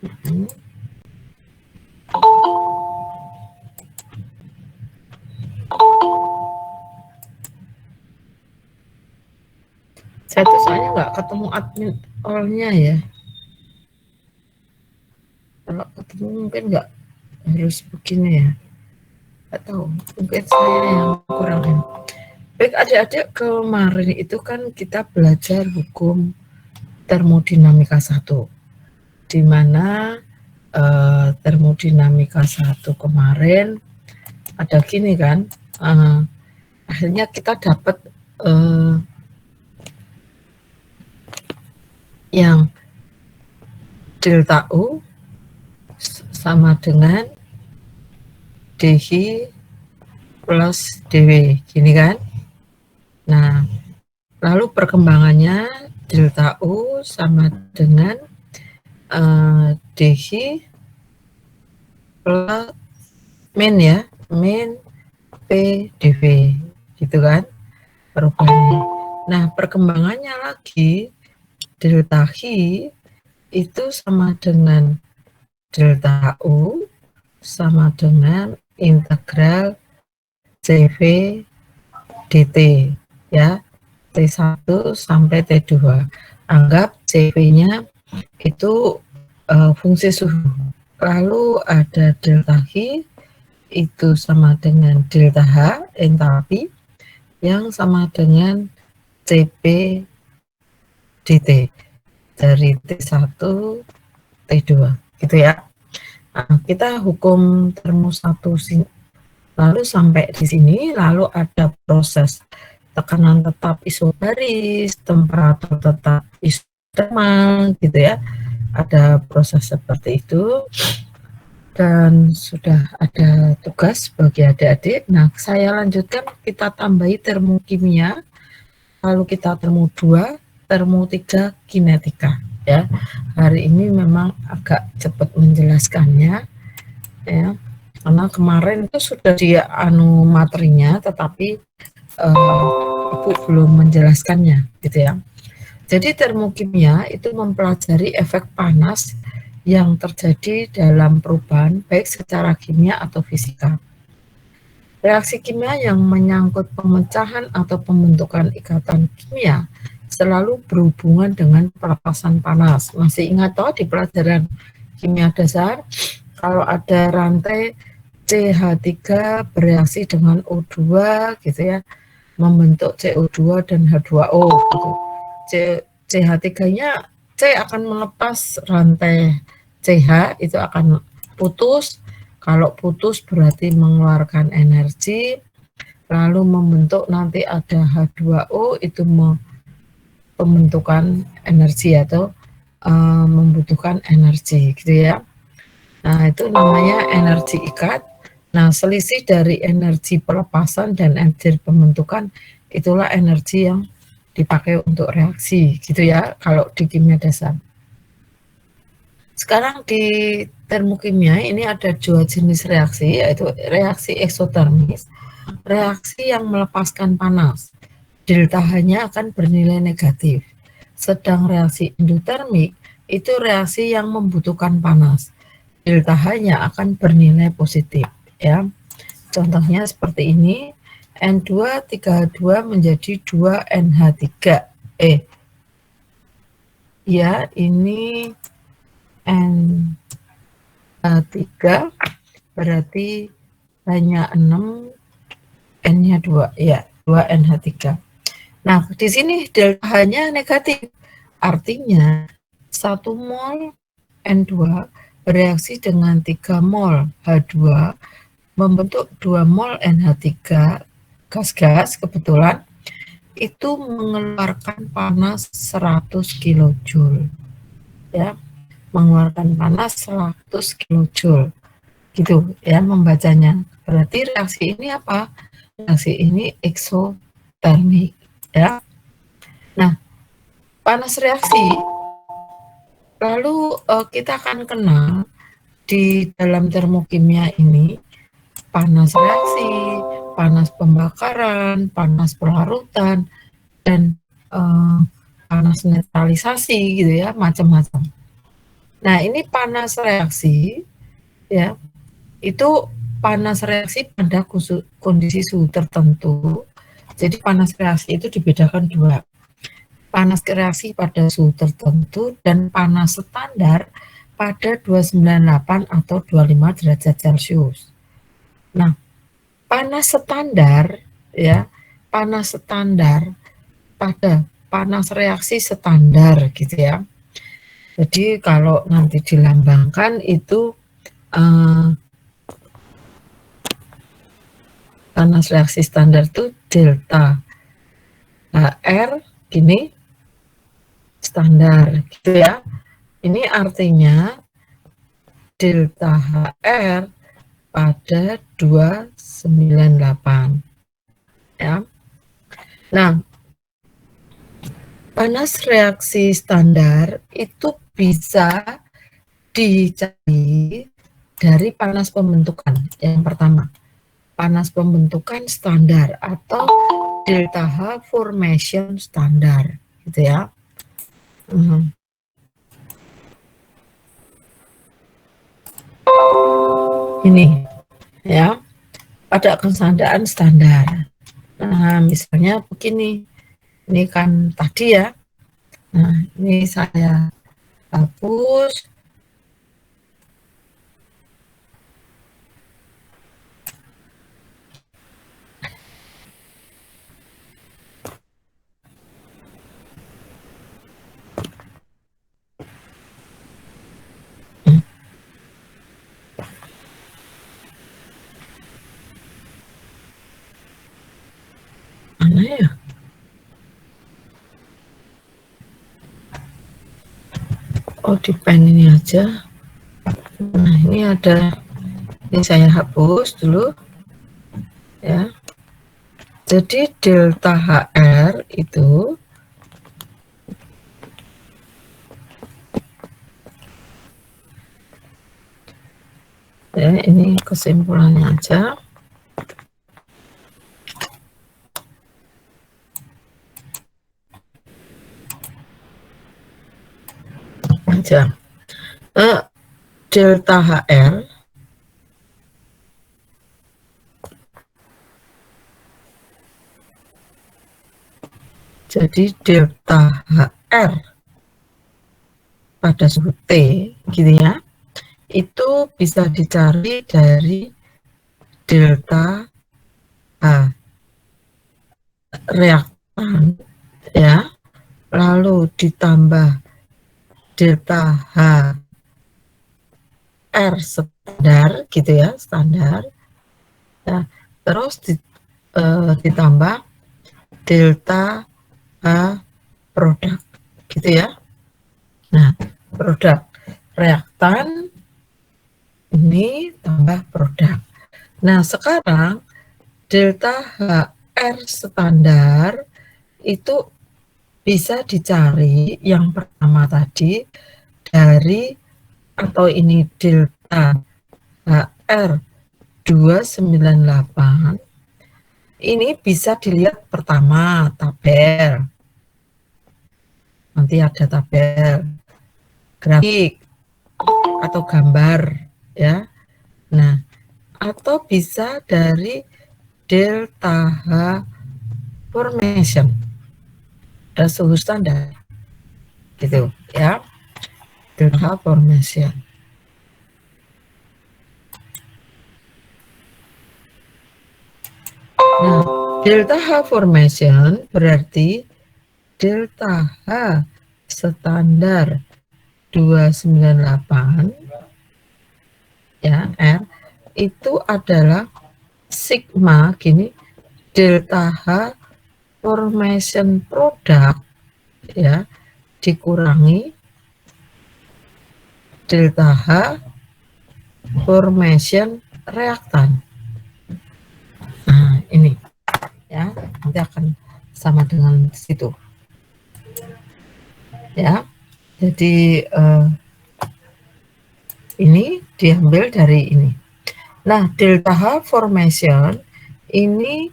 Mhm. Saya tuh soalnya nggak ketemu admin all-nya ya. Kalau ketemu mungkin nggak harus begini ya. Nggak tahu, mungkin saya yang kurang ini. Baik adik-adik, kemarin itu kan kita belajar hukum termodinamika 1, di mana termodinamika 1 kemarin ada gini kan, akhirnya kita dapat yang delta U sama dengan dhi plus dw, gini kan. Nah, lalu perkembangannya delta U sama dengan dhi plus min ya, min p dv, gitu kan perubahannya. Nah, perkembangannya lagi delta hi itu sama dengan delta U sama dengan integral CV dt ya, T1 sampai T2. Anggap CV-nya itu fungsi suhu. Lalu ada delta H itu sama dengan delta H entalpi yang sama dengan CP dt dari T1 T2 gitu ya. Nah, kita hukum termo 1 lalu sampai di sini, lalu ada proses tekanan tetap isobaris, temperatur tetap isotermal gitu ya. Ada proses seperti itu. Dan sudah ada tugas bagi adik-adik. Nah, saya lanjutkan, kita tambahi termokimia, lalu kita termo 2, termo 3 kinetika ya. Hari ini memang agak cepat menjelaskannya ya, karena kemarin itu sudah dia materinya, tetapi Ibu belum menjelaskannya gitu ya. Jadi termokimia itu mempelajari efek panas yang terjadi dalam perubahan baik secara kimia atau fisika. Reaksi kimia yang menyangkut pemecahan atau pembentukan ikatan kimia selalu berhubungan dengan pelepasan panas. Masih ingat toh di pelajaran kimia dasar, kalau ada rantai CH3 bereaksi dengan O2 gitu ya, membentuk CO2 dan H2O gitu. CH3-nya, C akan melepas rantai CH, itu akan putus. Kalau putus berarti mengeluarkan energi, lalu membentuk nanti ada H2O, itu pembentukan energi atau membutuhkan energi gitu ya. Nah, itu namanya energi ikat. Nah, selisih dari energi pelepasan dan energi pembentukan itulah energi yang dipakai untuk reaksi gitu ya kalau di kimia dasar. Sekarang di termokimia ini ada dua jenis reaksi, yaitu reaksi eksotermis, reaksi yang melepaskan panas. Delta H-nya akan bernilai negatif. Sedang reaksi endotermik itu reaksi yang membutuhkan panas. Delta H-nya akan bernilai positif ya. Contohnya seperti ini, N2 3H2 menjadi 2NH3. Ya, ini N3 berarti hanya 6, N-nya 2, ya, 2NH3. Nah, di sini delta H-nya negatif. Artinya 1 mol N2 bereaksi dengan 3 mol H2 membentuk 2 mol NH3, gas-gas kebetulan, itu mengeluarkan panas 100 kilojoule ya, mengeluarkan panas 100 kilojoule gitu ya membacanya. Berarti reaksi ini apa? Reaksi ini eksotermik ya. Nah, panas reaksi lalu kita akan kenal di dalam termokimia ini panas reaksi, panas pembakaran, panas pelarutan, dan panas netralisasi gitu ya, macam-macam. Nah, ini panas reaksi, ya, itu panas reaksi pada kondisi suhu tertentu. Jadi panas reaksi itu dibedakan dua, panas reaksi pada suhu tertentu dan panas standar pada 298 atau 25 derajat Celcius. Nah, panas standar, ya, panas standar pada panas reaksi standar gitu ya. Jadi kalau nanti dilambangkan itu panas reaksi standar itu delta HR gini standar gitu ya. Ini artinya delta HR pada 298 ya. Nah, panas reaksi standar itu bisa dicari dari panas pembentukan. Yang pertama, panas pembentukan standar atau delta H formation standar gitu ya. Ini ya, pada keadaan standar. Nah, misalnya begini, ini kan tadi ya. Nah, ini saya hapus. Mana ya? Oh, di pen ini aja. Nah, ini ada, ini saya hapus dulu ya. Jadi delta HR itu ya, ini kesimpulannya aja. Delta HR jadi delta HR pada suhu T gitu ya, itu bisa dicari dari delta H reaktan ya, lalu ditambah delta H R standar gitu ya, standar ya, terus ditambah delta H produk gitu ya. Nah, produk reaktan ini tambah produk. Nah, sekarang delta HR standar itu bisa dicari yang pertama tadi dari, atau ini delta HR 298, ini bisa dilihat pertama tabel, nanti ada tabel grafik atau gambar ya. Nah, atau bisa dari delta H formation dan suhu standar gitu ya, delta H formation. Nah, delta H formation berarti delta H standar 298 ya R itu adalah sigma gini delta H formation product ya dikurangi delta H formation reaktan. Nah, ini ya, nanti akan sama dengan situ ya. Jadi ini diambil dari ini. Nah, delta H formation ini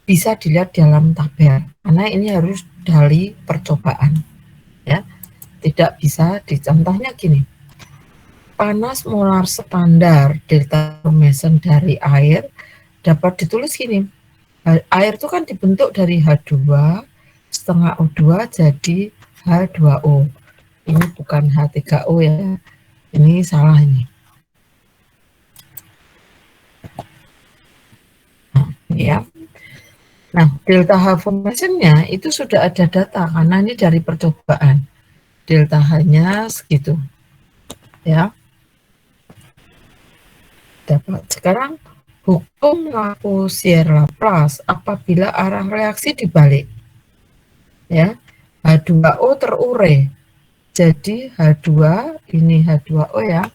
bisa dilihat dalam tabel karena ini harus dari percobaan ya, tidak bisa dicontohnya gini. panas molar standar delta formation dari air dapat ditulis gini. Air itu kan dibentuk dari H2 setengah O2 jadi H2O. Ini bukan H3O ya. Ini salah ini. Nah, ini ya. Nah, delta H formation-nya itu sudah ada data karena ini dari percobaan. Delta H-nya segitu. Ya. Dapat. Sekarang hukum Lavoisier-Laplace apabila arah reaksi dibalik. Ya. H2O terurai. Jadi H2 ini H2O ya,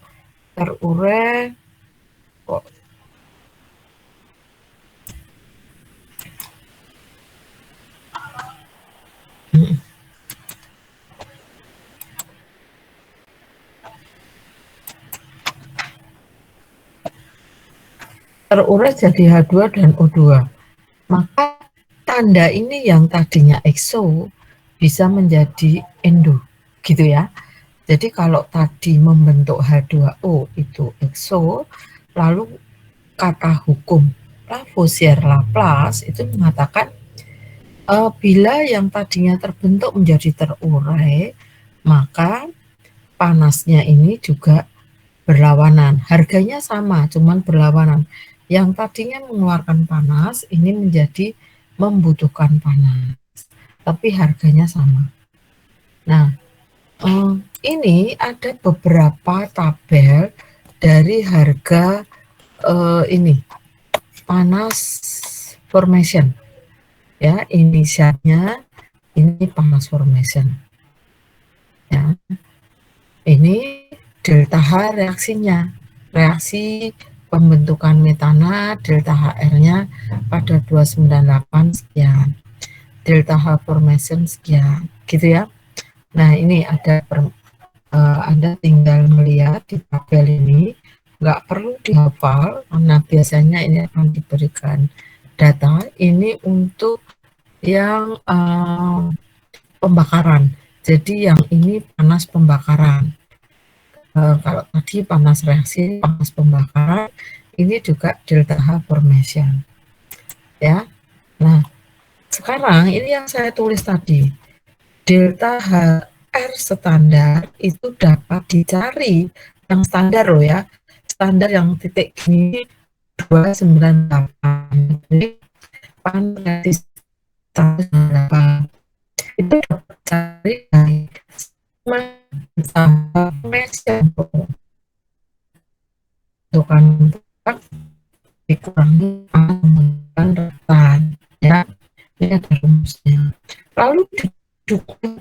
terurai kok terurai jadi H2 dan O2. Maka tanda ini yang tadinya exo bisa menjadi endo, gitu ya. Jadi kalau tadi membentuk H2O itu exo, lalu kata hukum Lavoisier-Laplace itu mengatakan bila yang tadinya terbentuk menjadi terurai, maka panasnya ini juga berlawanan. Harganya sama, cuman berlawanan. Yang tadinya mengeluarkan panas, ini menjadi membutuhkan panas. Tapi harganya sama. Nah, ini ada beberapa tabel dari harga ini panas formation. Ya, inisialnya ini panas formation. Ya, ini delta H reaksinya, reaksi pembentukan metana, delta HR-nya pada 298 sekian, delta H formation sekian, gitu ya. Nah, ini ada Anda tinggal melihat di tabel ini, nggak perlu dihafal karena biasanya ini akan diberikan data ini untuk yang pembakaran. Jadi yang ini panas pembakaran. Kalau tadi panas reaksi, panas pembakaran, ini juga delta H formation. Ya. Nah, sekarang ini yang saya tulis tadi. Delta HR standar itu dapat dicari yang standar loh ya. Standar yang titik ini 298. Jadi panas reaksi 198. Itu dapat cari dari bentukan dikurangi menggunakan retan ya, ini ada rumusnya. Lalu didukung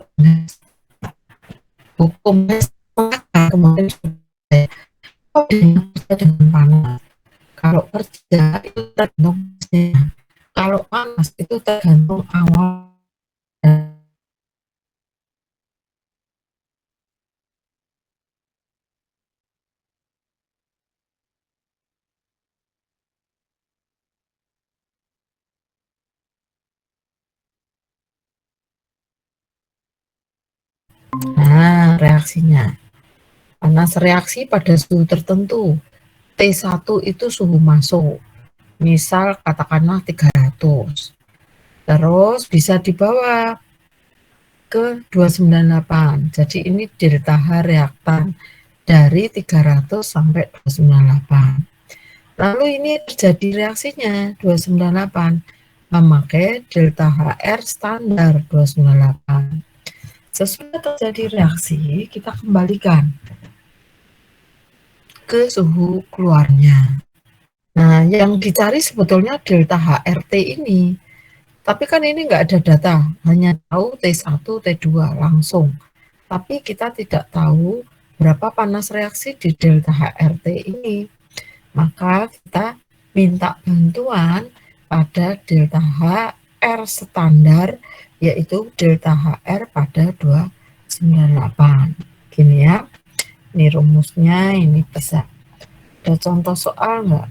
hukumnya kemarin dengan panas. Kalau kerja itu tergantung kalau panas itu tergantung awal. Nah, reaksinya. Panas reaksi pada suhu tertentu. T1 itu suhu masuk. Misal katakanlah 300. Terus bisa dibawa ke 298. Jadi ini delta H reaktan dari 300 sampai 298. Lalu ini terjadi reaksinya 298 memakai delta HR standar 298. Sesudah terjadi reaksi, kita kembalikan ke suhu keluarnya. Nah, yang dicari sebetulnya delta HRT ini. Tapi kan ini nggak ada data, hanya tahu T1, T2 langsung. Tapi kita tidak tahu berapa panas reaksi di delta HRT ini. Maka kita minta bantuan pada delta HR standar, yaitu delta HR pada 298. Gini ya, ini rumusnya, ini bisa. Ada contoh soal nggak?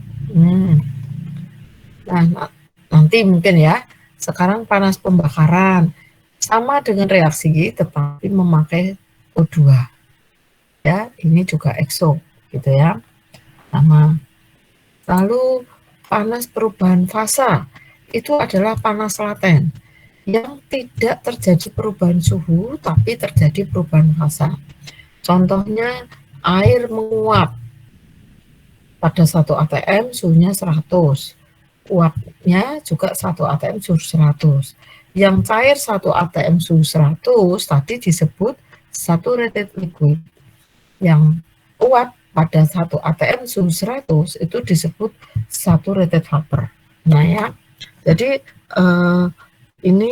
Nah, nanti mungkin ya. Sekarang panas pembakaran sama dengan reaksi tetapi memakai O2. Ya, ini juga exo. gitu ya. Sama. Lalu panas perubahan fasa itu adalah panas laten yang tidak terjadi perubahan suhu tapi terjadi perubahan fasa. Contohnya air menguap pada 1 atm suhunya 100, uapnya juga 1 atm suhu 100. Yang cair 1 atm suhu 100 tadi disebut saturated liquid. Yang uap pada 1 atm suhu 100 itu disebut saturated vapor. Nah ya, jadi ini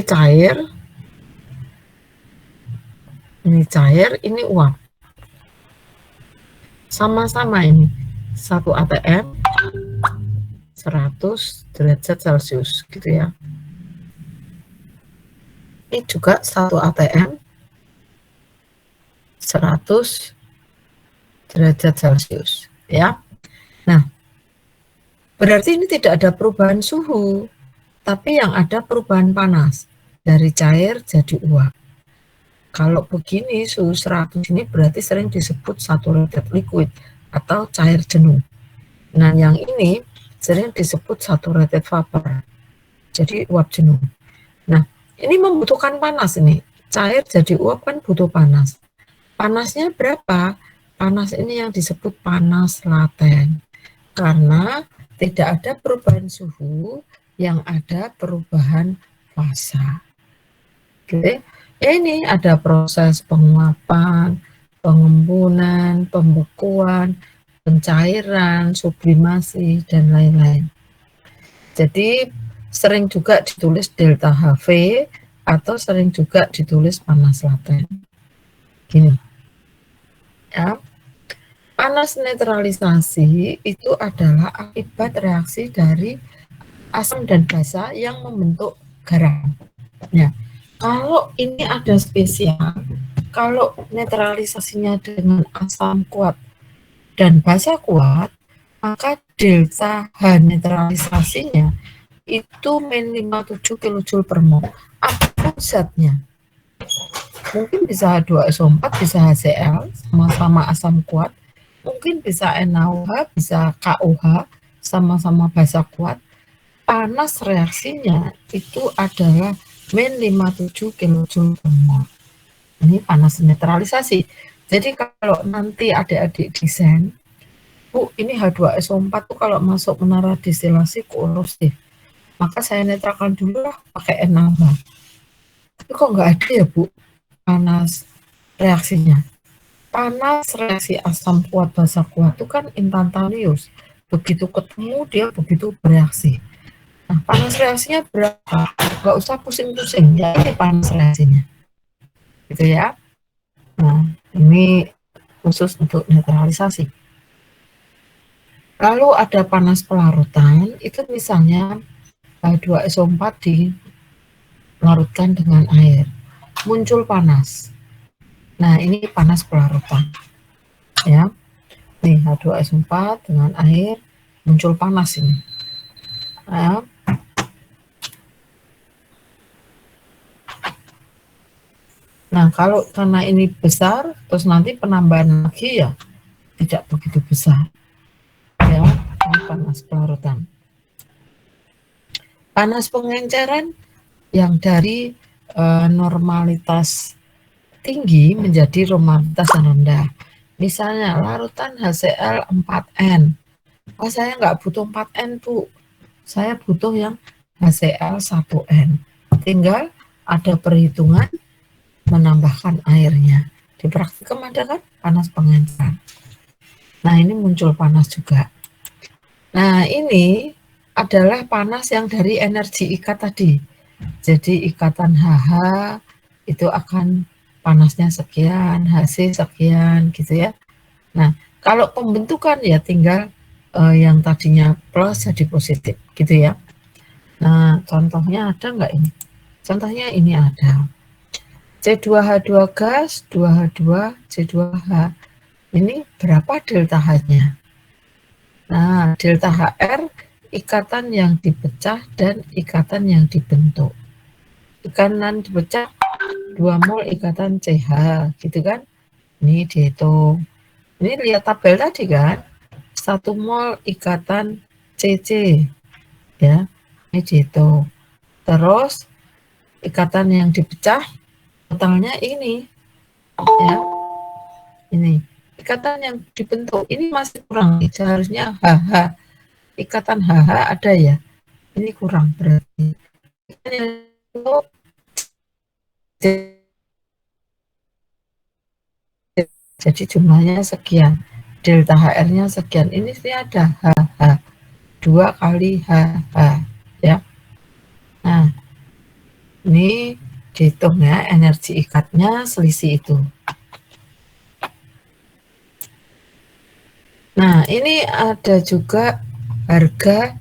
cair, ini uap. Sama-sama ini 1 atm 100 derajat Celcius gitu ya. Ini juga 1 atm 100 derajat Celcius ya. Nah, berarti ini tidak ada perubahan suhu, tapi yang ada perubahan panas dari cair jadi uap. Kalau begini suhu 100 ini berarti sering disebut saturated liquid atau cair jenuh. Nah, yang ini sering disebut saturated vapor. Jadi uap jenuh. Nah, ini membutuhkan panas ini. Cair jadi uap kan butuh panas. Panasnya berapa? Panas ini yang disebut panas laten. Karena tidak ada perubahan suhu, yang ada perubahan fasa. Oke. Ini ada proses penguapan, pengembunan, pembekuan, pencairan, sublimasi, dan lain-lain. Jadi sering juga ditulis delta HV atau sering juga ditulis panas laten. Gini. Ya. Panas netralisasi itu adalah akibat reaksi dari asam dan basa yang membentuk garam. Ya. Kalau ini ada spesial, kalau netralisasinya dengan asam kuat dan basa kuat, maka delta H netralisasinya itu min 57 kJ per mol. Apapun zatnya. Mungkin bisa H2SO4, bisa HCl, sama-sama asam kuat. Mungkin bisa NaOH, bisa KOH, sama-sama basa kuat. Panas reaksinya itu adalah min 57 kJ per mol. Ini panas netralisasi. Jadi kalau nanti adik-adik desain, Bu, ini H2SO4 tuh kalau masuk menara distilasi korosif, maka saya netralkan dulu lah pakai N6. Tapi kok nggak ada ya, Bu, panas reaksinya. Panas reaksi asam kuat basa kuat itu kan instantaneous. Begitu ketemu dia begitu bereaksi. Nah, panas reaksinya berapa? Nggak usah pusing-pusing, ya ini panas reaksinya. Gitu ya. Nah, ini khusus untuk netralisasi. Lalu ada panas pelarutan, itu misalnya H2SO4 dilarutkan dengan air. Muncul panas. Nah, ini panas pelarutan. Ya. Nih, H2SO4 dengan air muncul panas ini. Ya. Nah, kalau karena ini besar, terus nanti penambahan lagi ya tidak begitu besar. Ya, ini panas pelarutan. Panas pengenceran yang dari normalitas tinggi menjadi normalitas rendah. Misalnya larutan HCl 4N. Oh, saya nggak butuh 4N, Bu. Saya butuh yang HCl 1N. Tinggal ada perhitungan menambahkan airnya. Di praktikum ada kan panas pengenceran. Nah, ini muncul panas juga. Nah, ini adalah panas yang dari energi ikat tadi. Jadi ikatan HH itu akan panasnya sekian, HC sekian gitu ya. Nah, kalau pembentukan ya tinggal yang tadinya plus jadi positif gitu ya. Nah, contohnya ada nggak ini? Contohnya ini ada. C2H2 gas, 2H2, C2H. Ini berapa delta H-nya? Nah, delta HR ikatan yang dipecah dan ikatan yang dibentuk. Ikatan dipecah 2 mol ikatan CH, gitu kan? Ini dihitung. Ini lihat tabel tadi kan? 1 mol ikatan CC, ya. Ini dihitung. Terus ikatan yang dipecah totalnya ini, ya. Ini ikatan yang dibentuk ini masih kurang. Seharusnya HH. Ikatan HH ada ya. Ini kurang berarti. Jadi jumlahnya sekian, delta HR-nya sekian. Ini sih ada HH, 2 kali HH, ya. Nah, ini dihitung ya, energi ikatnya selisih itu. Nah, ini ada juga harga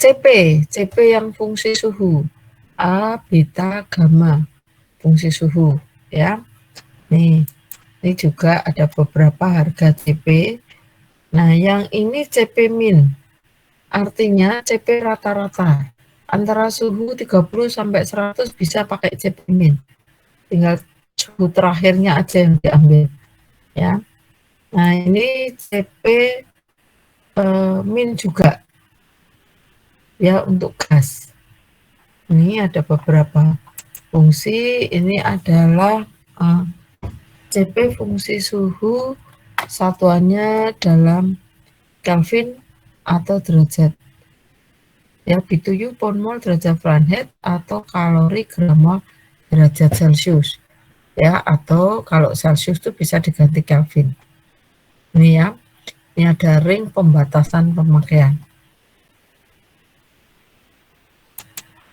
CP, CP yang fungsi suhu, A, beta, gamma, fungsi suhu, ya. Nih, ini juga ada beberapa harga CP. Nah, yang ini CP min, artinya CP rata-rata. Antara suhu 30 sampai 100 bisa pakai CP min. Tinggal suhu terakhirnya aja yang diambil, ya. Nah, ini CP min juga, ya, untuk gas. Ini ada beberapa fungsi. Ini adalah CP fungsi suhu, satuannya dalam Kelvin atau derajat, ya. BTU per mol derajat Fahrenheit atau kalori gram mol derajat Celcius, ya, atau kalau Celcius itu bisa diganti Kelvin. Ini ya, ini ada ring pembatasan pemakaian.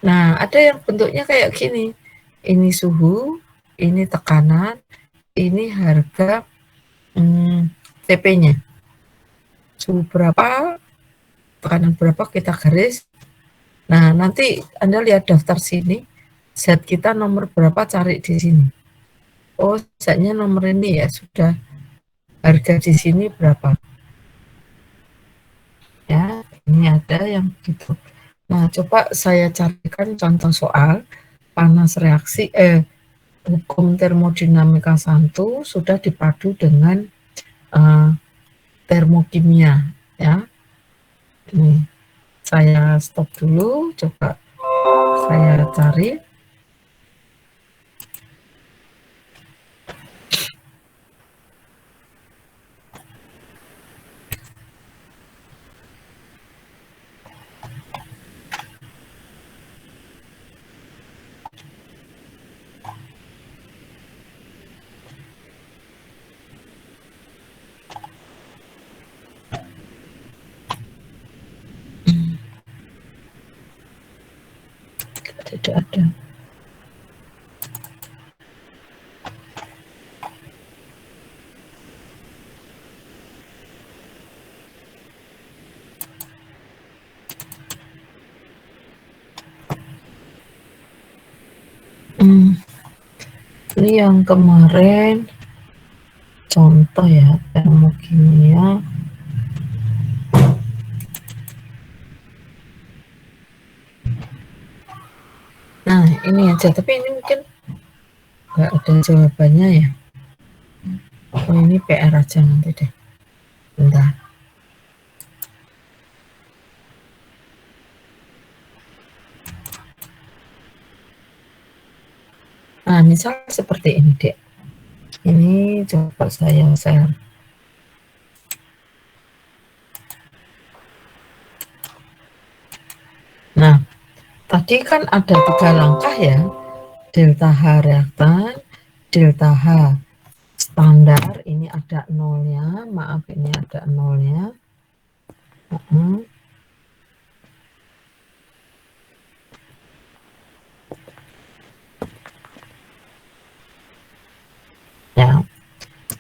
Nah, ada yang bentuknya kayak gini. Ini suhu, ini tekanan, ini harga TP-nya. Suhu berapa, tekanan berapa, kita garis. Nah, nanti Anda lihat daftar sini, zat kita nomor berapa, cari di sini. Oh, zatnya nomor ini ya, sudah harga di sini berapa. Ya, ini ada yang begitu. Nah, coba saya carikan contoh soal panas reaksi, hukum termodinamika 1 sudah dipadu dengan termokimia, ya. Ini saya stop dulu, coba saya cari. Tidak ada. Ini yang kemarin contoh ya, termokimia. Nah, ini aja, tapi ini mungkin nggak ada jawabannya ya. Oh, ini PR aja nanti deh. Bentar. Nah, misal seperti ini, Dek. Ini coba saya share. Nah, tadi kan ada 3 langkah ya. Delta H reaktan, delta H standar, ini ada nolnya, maaf ini ada nolnya. Ya,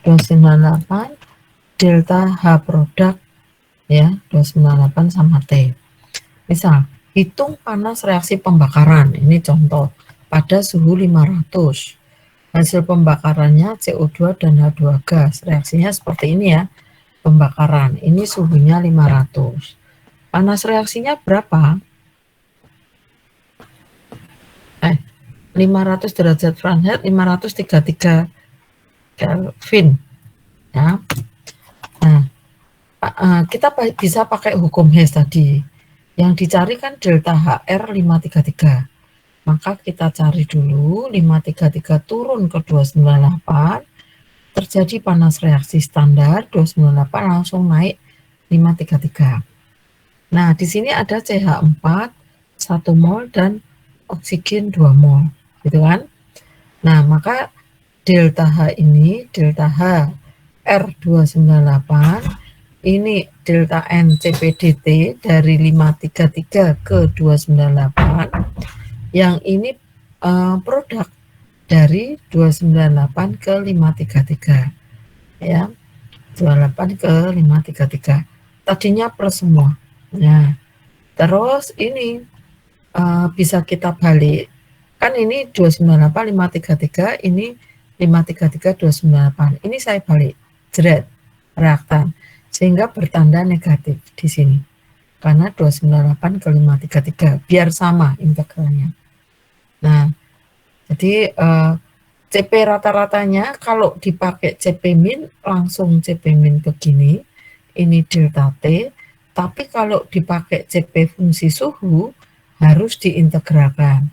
298 delta H produk, ya, 298 sama T. Misal, hitung panas reaksi pembakaran, ini contoh, pada suhu 500. Hasil pembakarannya CO2 dan H2 gas. Reaksinya seperti ini ya, pembakaran. Ini suhunya 500. Panas reaksinya berapa? 500 derajat Fahrenheit, 533 Kelvin ya. Nah, kita bisa pakai hukum Hess tadi. Yang dicari kan delta HR 533. Maka kita cari dulu 533 turun ke 298, terjadi panas reaksi standar, 298 langsung naik 533. Nah, di sini ada CH4 1 mol dan oksigen 2 mol, gitu kan? Nah, maka delta H ini, delta H R298, ini delta N CPDT dari 533 ke 298, yang ini produk dari 298 ke 533 ya, 28 ke 533, tadinya plus semua. Nah, terus ini bisa kita balik, kan ini 298 533, ini 533 298, ini saya balik jeret reaktan sehingga bertanda negatif di sini karena 298 ke 533 biar sama integralnya. Nah, jadi CP rata-ratanya kalau dipakai CP min langsung CP min begini, ini delta T, tapi kalau dipakai CP fungsi suhu harus diintegralkan.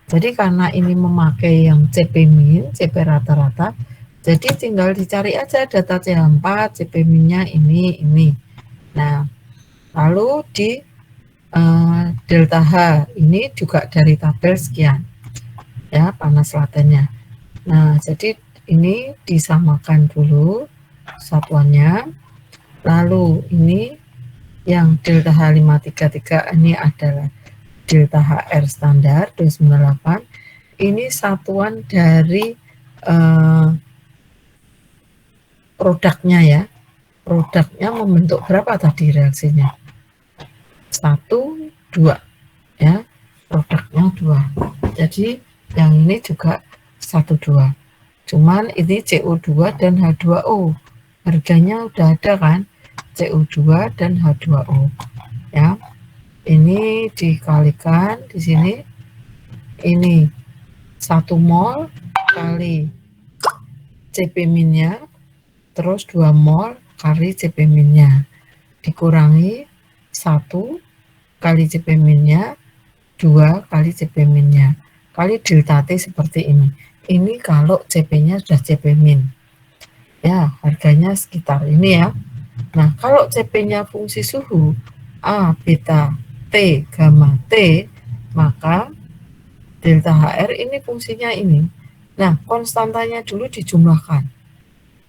Jadi karena ini memakai yang CP min, CP rata-rata, jadi tinggal dicari aja data CH4, CP minnya ini. Nah, lalu di delta H ini juga dari tabel sekian ya panas latennya. Nah, jadi ini disamakan dulu satuannya, lalu ini yang delta H533 ini adalah delta HR standar 298, ini satuan dari produknya ya, produknya membentuk berapa tadi reaksinya? 1, 2 ya, produknya 2. Jadi yang ini juga 1, 2. Cuman ini CO2 dan H2O. Harganya udah ada kan? CO2 dan H2O. Ya. Ini dikalikan di sini. Ini 1 mol kali CP minnya, terus 2 mol kali CP minnya, dikurangi 1 kali CP minnya, 2 kali CP minnya, kali delta T seperti ini. Ini kalau CP-nya sudah CP min. Ya, harganya sekitar ini ya. Nah, kalau CP-nya fungsi suhu A, beta, T, gamma, T, maka delta HR ini fungsinya ini. Nah, konstantanya dulu dijumlahkan.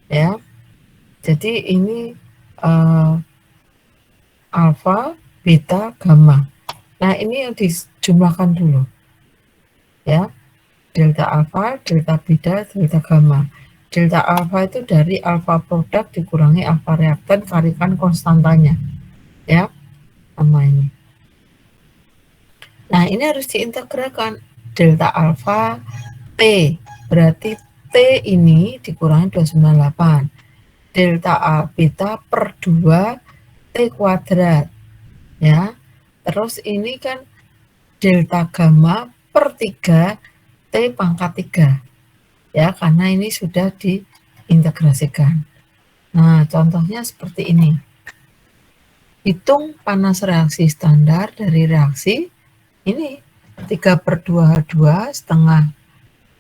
Ya. Jadi ini alfa, beta, gamma. Nah, ini yang dijumlahkan dulu. Ya. Delta alfa, delta beta, delta gamma. Delta alfa itu dari alfa produk dikurangi alfa reaktan, kalikan konstantanya. Ya, sama ini. Nah, ini harus diintegralkan. Delta alfa T, berarti T ini dikurangi 298. Delta A beta per 2 T kuadrat. Ya, terus ini kan delta gamma per 3 T pangkat 3. Ya, karena ini sudah diintegrasikan. Nah, contohnya seperti ini. Hitung panas reaksi standar dari reaksi ini 3/2H2 setengah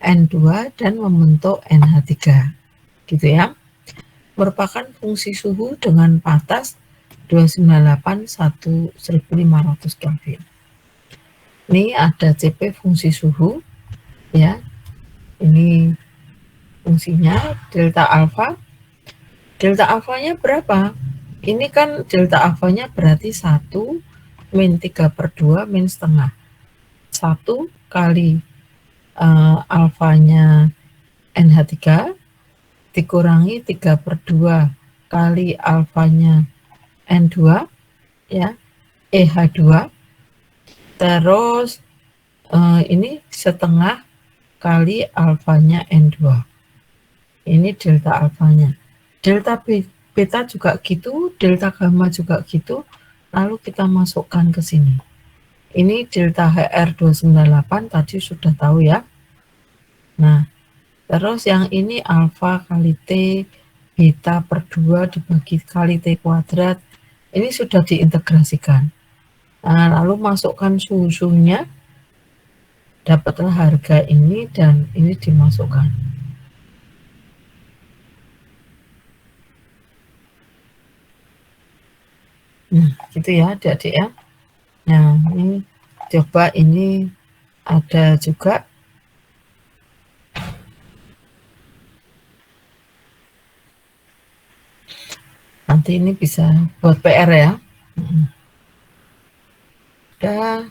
N2 dan membentuk NH3. Gitu ya. Merupakan fungsi suhu dengan batas 298 1500 Kelvin. Ini ada CP fungsi suhu ya. Ini fungsinya delta alfa. Delta alfanya berapa? Ini kan delta alfanya berarti 1 min 3/2 min setengah. 1 kali alfanya NH3 dikurangi 3/2 kali alfanya N2 ya, EH2, terus ini setengah kali alfanya N2. Ini delta alfanya. Delta beta juga gitu, delta gamma juga gitu. Lalu kita masukkan ke sini. Ini delta HR298 tadi sudah tahu ya. Nah, terus yang ini alfa kali T, beta per 2 dibagi kali T kuadrat, ini sudah diintegrasikan. Nah, lalu masukkan susunya, dapatlah harga ini dan ini dimasukkan. Nah, gitu ya adik-adik ya. Nah, ini coba ini ada juga nanti ini bisa buat PR ya. Udah,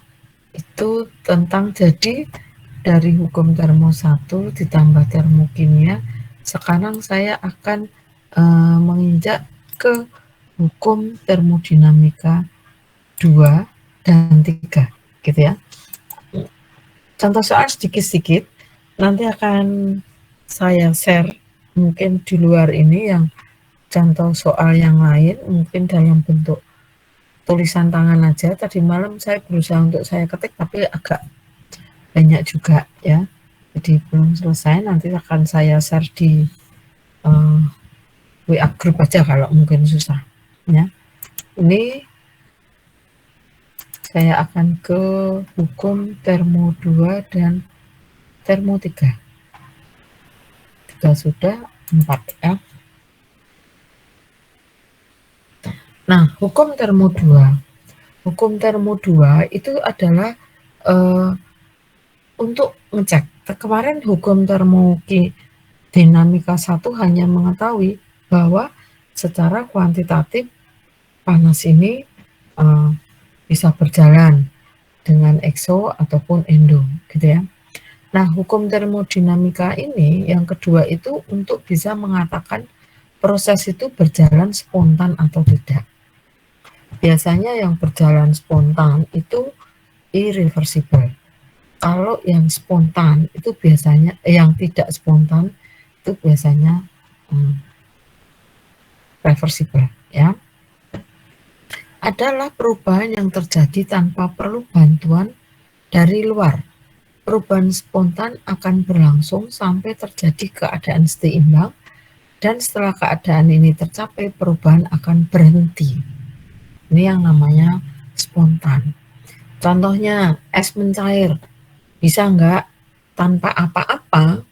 itu tentang jadi dari hukum termo 1 ditambah termokimia. Sekarang saya akan menginjak ke hukum termodinamika 2 dan 3 gitu ya. Contoh soal sedikit-sedikit nanti akan saya share mungkin di luar ini yang contoh soal yang lain mungkin dalam bentuk tulisan tangan aja. Tadi malam saya berusaha untuk saya ketik tapi agak banyak juga ya, jadi belum selesai. Nanti akan saya share di WA group aja kalau mungkin susah ya. Ini saya akan ke hukum termo 2 dan termo 3 sudah 4 ya. Nah, hukum termo 2 itu adalah untuk ngecek. Kemarin hukum termodinamika 1 hanya mengetahui bahwa secara kuantitatif panas ini bisa berjalan dengan ekso ataupun endo gitu ya. Nah, hukum termodinamika ini yang kedua itu untuk bisa mengatakan proses itu berjalan spontan atau tidak. Biasanya yang berjalan spontan itu irreversible. Kalau yang spontan itu biasanya yang tidak spontan itu biasanya reversible ya. Adalah perubahan yang terjadi tanpa perlu bantuan dari luar. Perubahan spontan akan berlangsung sampai terjadi keadaan seimbang dan setelah keadaan ini tercapai perubahan akan berhenti. Ini yang namanya spontan. Contohnya es mencair. Bisa enggak tanpa apa-apa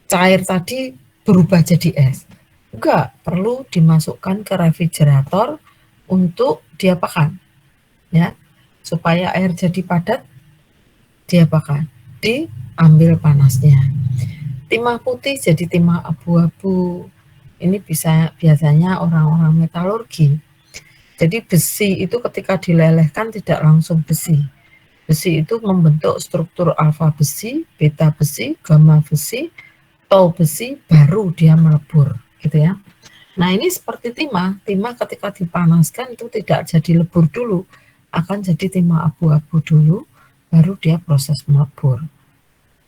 cair tadi berubah jadi es? Enggak, perlu dimasukkan ke refrigerator untuk diapakan? Ya, supaya air jadi padat, diapakan? Diambil panasnya. Timah putih jadi timah abu-abu. Ini biasanya orang-orang metalurgi. Jadi besi itu ketika dilelehkan tidak langsung besi. Besi itu membentuk struktur alfa besi, beta besi, gamma besi, tau besi, baru dia melebur gitu ya. Nah, ini seperti timah. Timah ketika dipanaskan itu tidak jadi lebur dulu, akan jadi timah abu-abu dulu, baru dia proses melebur.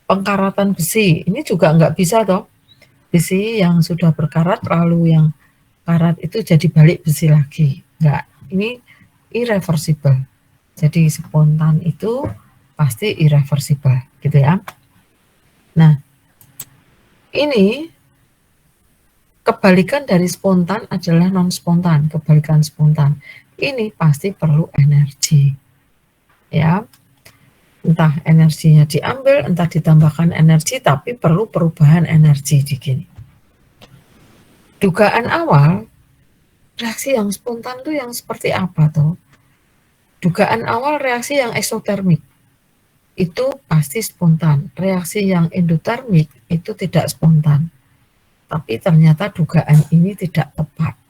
Pengkaratan besi, ini juga nggak bisa toh. Besi yang sudah berkarat lalu yang karat itu jadi balik besi lagi. Enggak, ini irreversible. Jadi spontan itu pasti irreversible gitu ya. Nah, ini kebalikan dari spontan adalah non spontan. Kebalikan spontan ini pasti perlu energi ya. Entah energinya diambil, entah ditambahkan energi, tapi perlu perubahan energi di sini. Dugaan awal reaksi yang spontan tuh yang seperti apa tuh? Dugaan awal reaksi yang eksotermik itu pasti spontan. Reaksi yang endotermik itu tidak spontan. Tapi ternyata dugaan ini tidak tepat.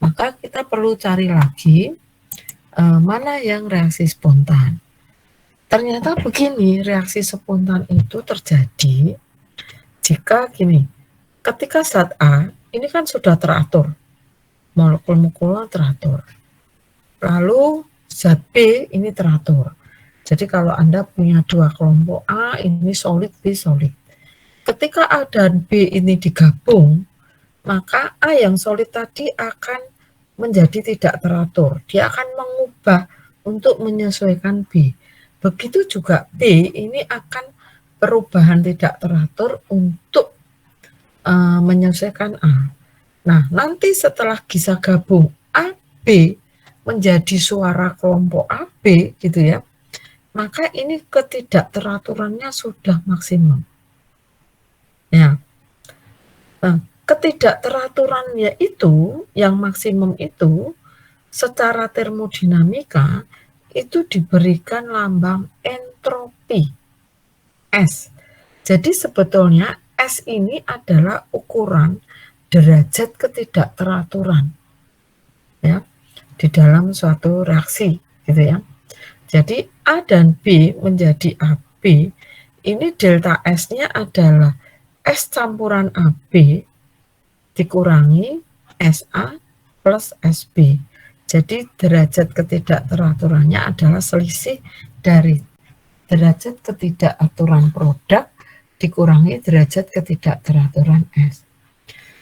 Maka kita perlu cari lagi mana yang reaksi spontan. Ternyata begini, reaksi spontan itu terjadi jika gini, ketika zat A ini kan sudah teratur, molekul-molekulnya teratur. Lalu zat B ini teratur. Jadi kalau Anda punya dua kelompok A ini solid, B solid. Ketika A dan B ini digabung, maka A yang solid tadi akan menjadi tidak teratur. Dia akan mengubah untuk menyesuaikan B. Begitu juga B ini akan perubahan tidak teratur untuk menyelesaikan A. Nah, nanti setelah bisa gabung AB menjadi suara kelompok AB gitu ya, maka ini ketidakteraturannya sudah maksimum. Ya. Nah, ketidakteraturannya itu, yang maksimum itu, secara termodinamika itu diberikan lambang entropi S. Jadi sebetulnya S ini adalah ukuran derajat ketidakteraturan ya di dalam suatu reaksi gitu ya. Jadi A dan B menjadi AB, ini delta S-nya adalah S campuran AB dikurangi SA plus SB. Jadi derajat ketidakteraturannya adalah selisih dari derajat ketidakaturan produk dikurangi derajat ketidakteraturan S.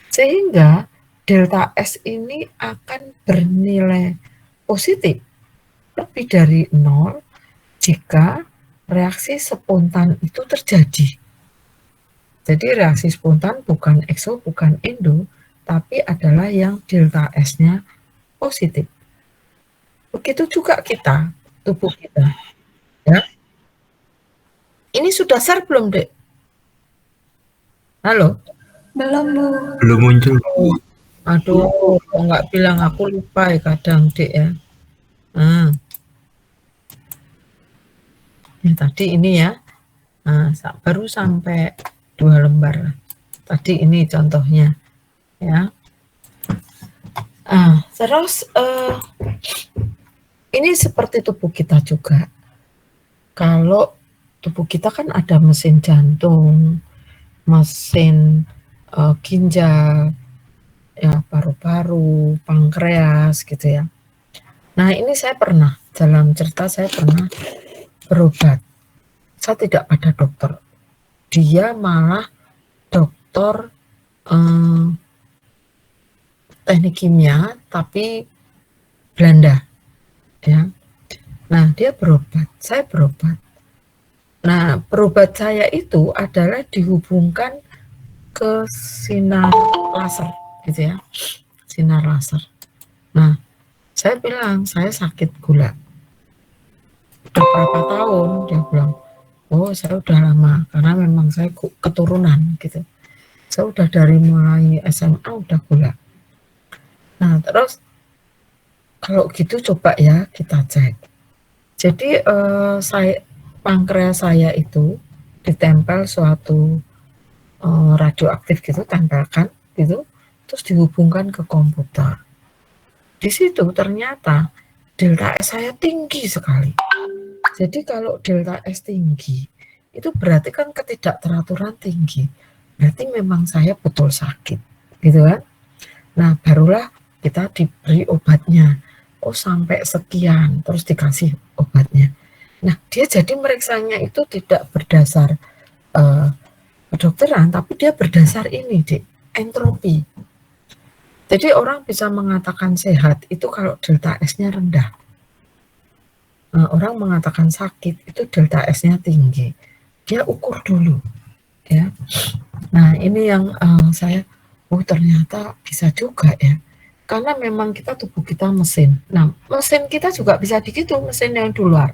Sehingga delta S ini akan bernilai positif lebih dari 0 jika reaksi spontan itu terjadi. Jadi reaksi spontan bukan ekso, bukan endo, tapi adalah yang delta S-nya positif. Begitu juga kita, tubuh kita. Ya. Ini sudah share belum, Dek? Halo? Belum, Bu. Belum muncul. Aduh, kok nggak bilang, aku lupa ya kadang, Dek ya. Nah. Ya, tadi ini ya. Nah, baru sampai 2 lembar. Tadi ini contohnya. Ya. Terus ini seperti tubuh kita juga. Kalau tubuh kita kan ada mesin jantung, mesin ginjal, ya paru-paru, pankreas gitu ya. Nah ini saya pernah, dalam cerita saya pernah berobat. Saya tidak pada dokter. Dia malah dokter teknik kimia tapi Belanda ya. Nah dia berobat, saya berobat. Nah berobat saya itu adalah dihubungkan ke sinar laser gitu ya, sinar laser. Nah saya bilang saya sakit gula. Udah berapa tahun? Dia bilang, oh saya udah lama karena memang saya keturunan gitu. Saya udah dari mulai SMA udah gula. Nah terus kalau gitu coba ya kita cek. Jadi pankreas saya itu ditempel suatu radioaktif gitu, tempelkan gitu, terus dihubungkan ke komputer. Di situ ternyata delta S saya tinggi sekali. Jadi kalau delta S tinggi, itu berarti kan ketidakteraturan tinggi. Berarti memang saya betul sakit, gitu kan? Nah, barulah kita diberi obatnya. Oh, sampai sekian, terus dikasih obatnya. Nah, dia jadi meriksanya itu tidak berdasar kedokteran, tapi dia berdasar ini, Dek, entropi. Jadi orang bisa mengatakan sehat itu kalau delta S-nya rendah. Orang mengatakan sakit itu delta S-nya tinggi. Dia ukur dulu, ya. Nah ini yang saya, ternyata bisa juga ya. Karena memang kita tubuh kita mesin. Nah mesin kita juga bisa begitu, mesin yang di luar.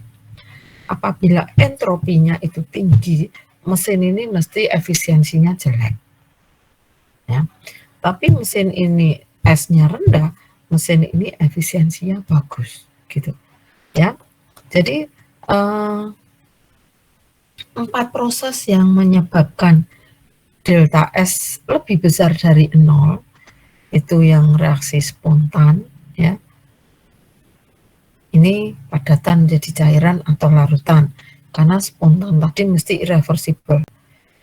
Apabila entropinya itu tinggi, mesin ini mesti efisiensinya jelek. Ya. Tapi mesin ini S-nya rendah, mesin ini efisiensinya bagus, gitu. Ya. Jadi 4 proses yang menyebabkan delta S lebih besar dari 0 itu yang reaksi spontan ya. Ini padatan jadi cairan atau larutan karena spontan tadi mesti irreversible.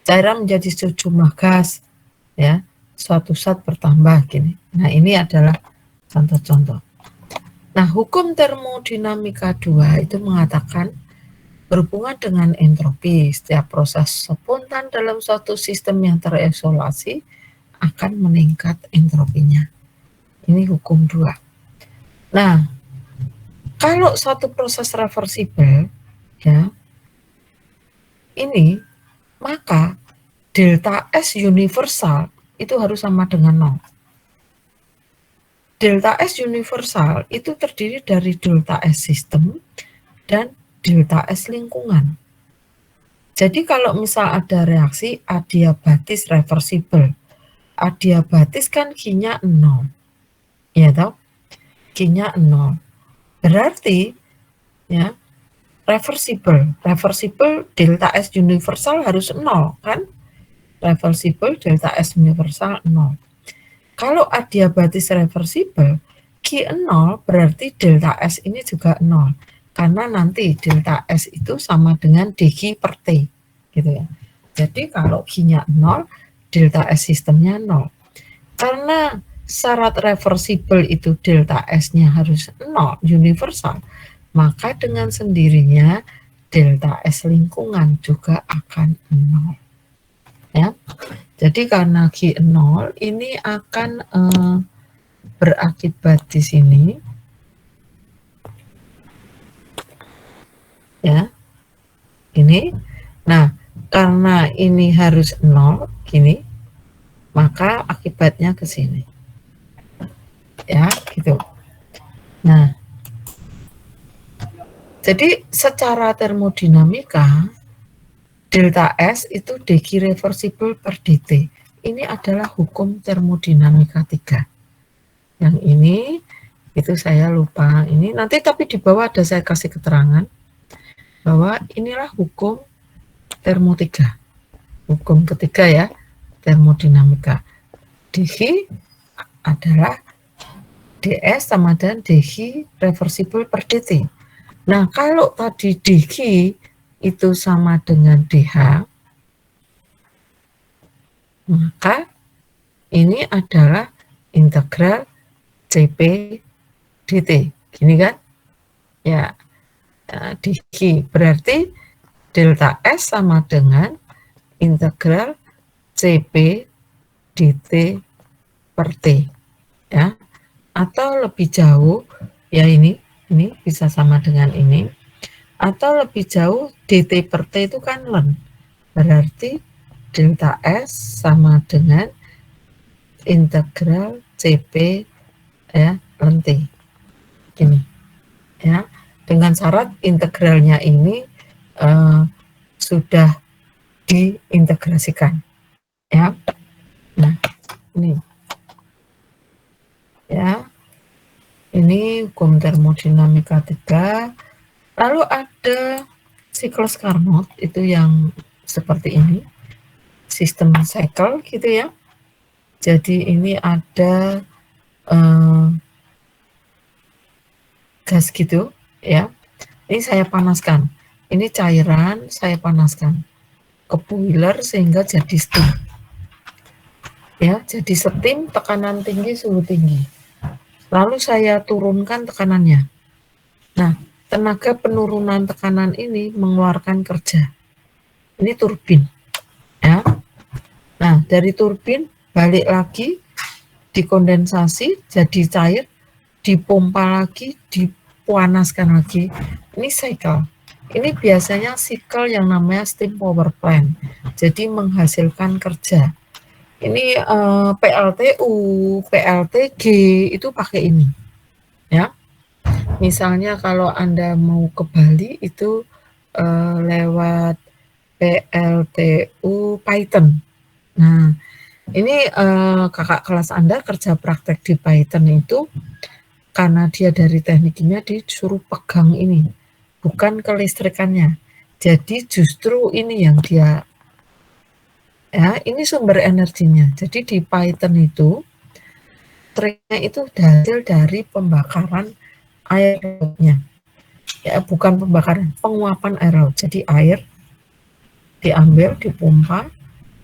Cairan menjadi sejumlah gas ya, suatu saat bertambah gini. Nah, ini adalah contoh-contoh. Nah, hukum termodinamika 2 itu mengatakan berhubungan dengan entropi, setiap proses spontan dalam suatu sistem yang terisolasi akan meningkat entropinya. Ini hukum 2. Nah, kalau suatu proses reversibel, ya, ini maka delta S universal itu harus sama dengan 0. Delta S universal itu terdiri dari delta S sistem dan delta S lingkungan. Jadi kalau misal ada reaksi adiabatis reversible, adiabatis kan Q-nya 0, ya toh? Q-nya 0. Berarti ya reversible delta S universal harus 0 kan? Reversible delta S universal 0. Kalau adiabatis reversible Q 0 berarti delta S ini juga 0. Karena nanti delta S itu sama dengan dG per T gitu ya. Jadi kalau Q-nya 0, delta S sistemnya 0. Karena syarat reversible itu delta S-nya harus 0 universal, maka dengan sendirinya delta S lingkungan juga akan 0. Ya. Jadi karena Q 0 ini akan berakibat di sini ya. Ini. Nah, karena ini harus 0 gini, maka akibatnya ke sini. Ya, gitu. Nah, jadi secara termodinamika delta S itu dG reversible per dt. Ini adalah hukum termodinamika 3. Yang ini itu saya lupa. Ini nanti tapi di bawah ada saya kasih keterangan bahwa inilah hukum termo 3. Hukum ketiga ya, termodinamika. dG adalah ds sama dengan dG reversible per dt. Nah, kalau tadi dG itu sama dengan dH, maka ini adalah integral Cp dt. Gini kan? Ya, dG berarti delta S sama dengan integral Cp dt per T. Ya. Atau lebih jauh, ya ini bisa sama dengan ini. Atau lebih jauh, dt per T itu kan ln. Berarti delta S sama dengan integral Cp ya ln T. Gini. Ya. Dengan syarat integralnya ini sudah diintegrasikan. Ya. Nah, ini. Ya. Ini hukum termodinamika 3. Lalu ada siklus Carnot itu yang seperti ini. Sistem cycle gitu ya. Jadi ini ada gas gitu ya. Ini saya panaskan. Ini cairan saya panaskan ke boiler sehingga jadi steam. Ya, jadi steam, tekanan tinggi, suhu tinggi. Lalu saya turunkan tekanannya. Nah, tenaga penurunan tekanan ini mengeluarkan kerja. Ini turbin. Ya. Nah, dari turbin balik lagi dikondensasi jadi cair, dipompa lagi, dipanaskan lagi. Ini cycle. Ini biasanya cycle yang namanya steam power plant. Jadi menghasilkan kerja. Ini PLTU, PLTG itu pakai ini. Ya. Misalnya kalau Anda mau ke Bali itu lewat PLTU Python. Nah, ini kakak kelas Anda kerja praktek di Python itu karena dia dari teknik kimia disuruh pegang ini, bukan kelistrikannya. Jadi justru ini yang dia, ya ini sumber energinya. Jadi di Python itu, triknya itu hasil dari pembakaran air lautnya. Ya bukan pembakaran, penguapan air laut. Jadi air diambil, dipompa,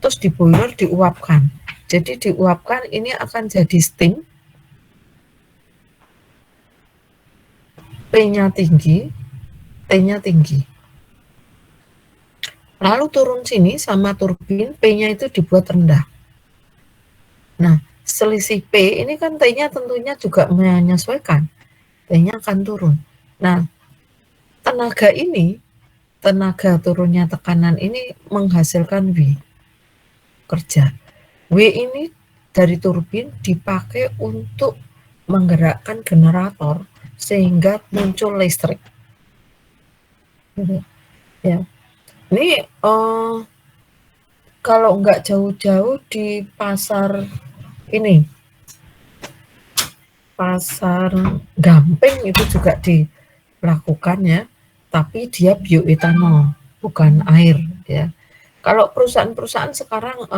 terus di boiler diuapkan. Jadi diuapkan ini akan jadi steam. P-nya tinggi, T-nya tinggi. Lalu turun sini sama turbin, P-nya itu dibuat rendah. Nah, selisih P ini kan T-nya tentunya juga menyesuaikan. T-nya akan turun. Nah, tenaga ini tenaga turunnya tekanan ini menghasilkan W, kerja. W ini dari turbin dipakai untuk menggerakkan generator sehingga muncul listrik. Ya, ini kalau nggak jauh-jauh di pasar ini, pasar Gamping itu juga dilakukan ya, tapi dia bioetanol bukan air ya. Kalau perusahaan-perusahaan sekarang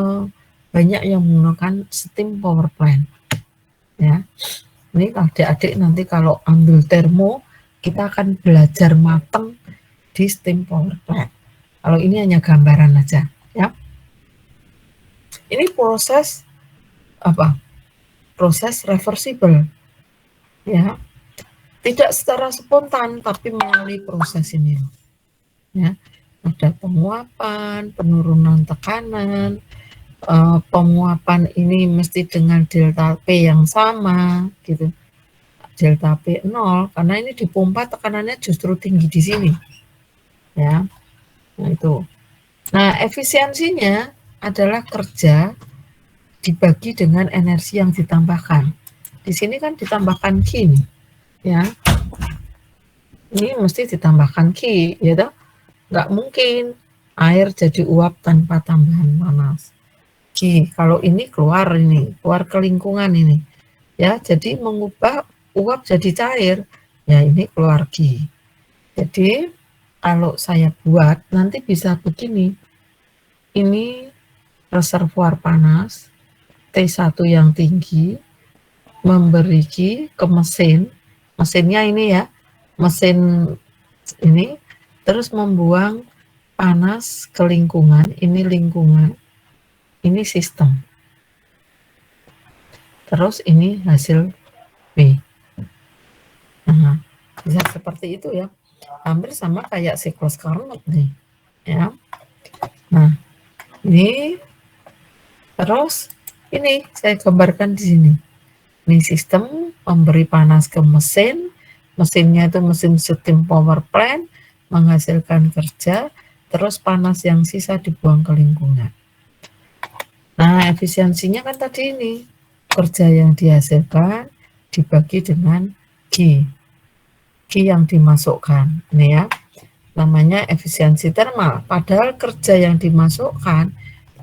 banyak yang menggunakan steam power plant ya. Ini adik-adik nanti kalau ambil termo kita akan belajar matang di steam power plant. Kalau ini hanya gambaran aja ya. Ini proses apa? Proses reversible ya. Tidak secara spontan tapi melalui proses ini ya. Ada penguapan, penurunan tekanan, penguapan ini mesti dengan delta P yang sama gitu. Delta P 0 karena ini dipompa tekanannya justru tinggi di sini. Ya. Nah, itu. Nah, efisiensinya adalah kerja dibagi dengan energi yang ditambahkan. Di sini kan ditambahkan Q nih. Ya. Ini mesti ditambahkan Q, ya toh? Nggak mungkin air jadi uap tanpa tambahan panas. Q, kalau ini keluar ke lingkungan ini. Ya, jadi mengubah uap jadi cair. Ya, ini keluar Q. Jadi, kalau saya buat nanti bisa begini. Ini reservoir panas T1 yang tinggi memberi Q ke mesin. Mesinnya ini ya. Mesin ini terus membuang panas ke lingkungan, ini lingkungan, ini sistem. Terus ini hasil B. Nah, bisa seperti itu ya. Hampir sama kayak siklus Carnot nih. Ya. Nah, ini terus ini saya gambarkan di sini. Ini sistem memberi panas ke mesin, mesinnya itu mesin steam power plant, menghasilkan kerja, terus panas yang sisa dibuang ke lingkungan. Nah, efisiensinya kan tadi ini, kerja yang dihasilkan dibagi dengan Q yang dimasukkan. Ini ya, namanya efisiensi termal. Padahal kerja yang dimasukkan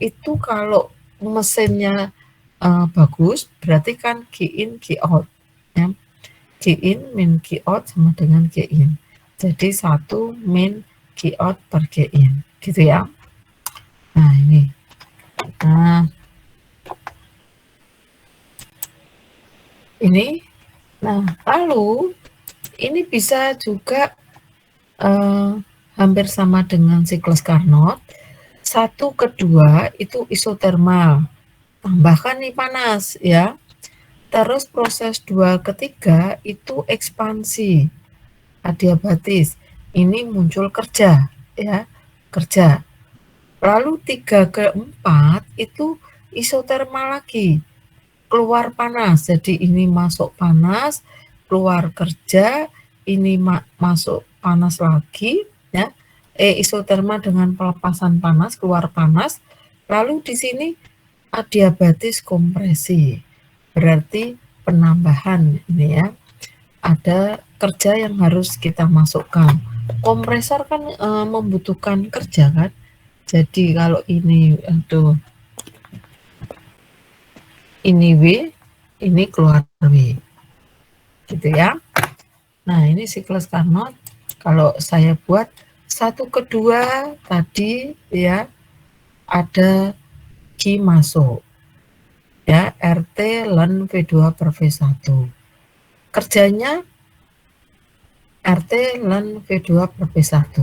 itu kalau mesinnya bagus, berarti kan Q in, Q out. Ya. Q in min Q out sama dengan Q in. Jadi 1 min Q out per Q in, gitu ya. Nah, ini. Nah, ini. Nah, lalu ini bisa juga hampir sama dengan siklus Carnot. 1 ke 2 itu isotermal. Tambahkan nih panas ya. Terus proses 2 ke 3 itu ekspansi adiabatis. Ini muncul kerja ya, kerja. Lalu 3 ke 4 itu isotermal lagi. Keluar panas. Jadi ini masuk panas, keluar kerja, ini masuk panas lagi ya. Isotermal dengan pelepasan panas, keluar panas. Lalu di sini adiabatis kompresi. Berarti penambahan ini ya. Ada kerja yang harus kita masukkan. Kompresor kan membutuhkan kerja kan. Jadi kalau ini ini W, ini keluar W. Gitu ya. Nah, ini siklus Carnot. Kalau saya buat 1 ke 2 tadi ya ada Q masuk. Ya, RT ln V2 per V1. Kerjanya RT ln V2 per V1.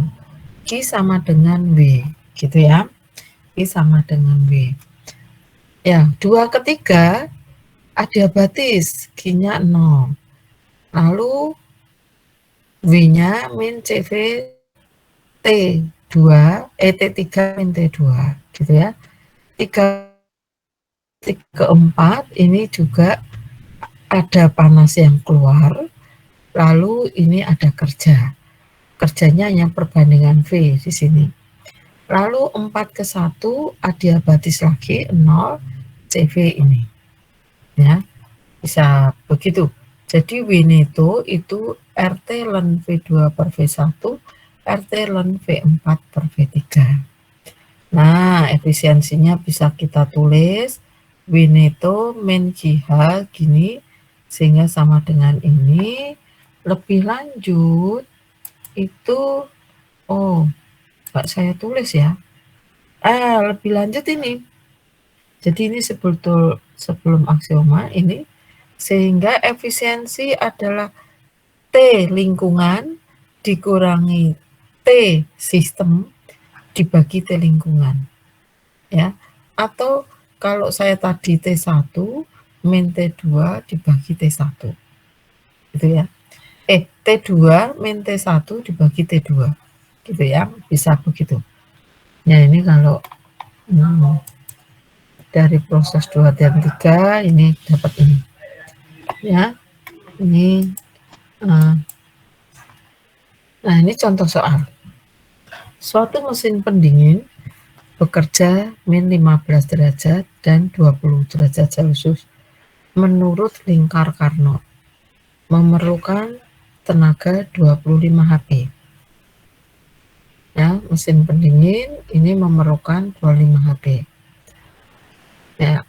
Q sama dengan W, gitu ya. Q sama dengan W. Ya, 2 ke 3 adiabatis, Q-nya 0. Lalu W-nya min CV T2, T3 min T2, gitu ya. 3 ke 4 ini juga ada panas yang keluar, lalu ini ada kerja. kerjanya hanya perbandingan V di sini. Lalu 4/1 adiabatis lagi 0 CV ini. Ya, bisa begitu. Jadi Wineto itu RT ln V2 per V1, RT ln V4 per V3. Nah, efisiensinya bisa kita tulis Wineto min QH gini, sehingga sama dengan ini. Lebih lanjut itu, oh, nggak saya tulis ya. Lebih lanjut ini. Jadi ini sebelum aksioma ini, sehingga efisiensi adalah T lingkungan dikurangi T sistem dibagi T lingkungan. Ya. Atau kalau saya tadi T1 min T2 dibagi T1. Gitu ya. T2 min T1 dibagi T2. Gitu ya, bisa begitu. Nah, ini kalau dari proses 2 dan 3 ini dapat ini. Ya. Ini nah, ini contoh soal. Suatu mesin pendingin bekerja min 15 derajat dan 20 derajat Celcius menurut lingkar Carnot. Memerlukan tenaga 25 HP. Ya, mesin pendingin ini memerlukan 25 HP. Ya.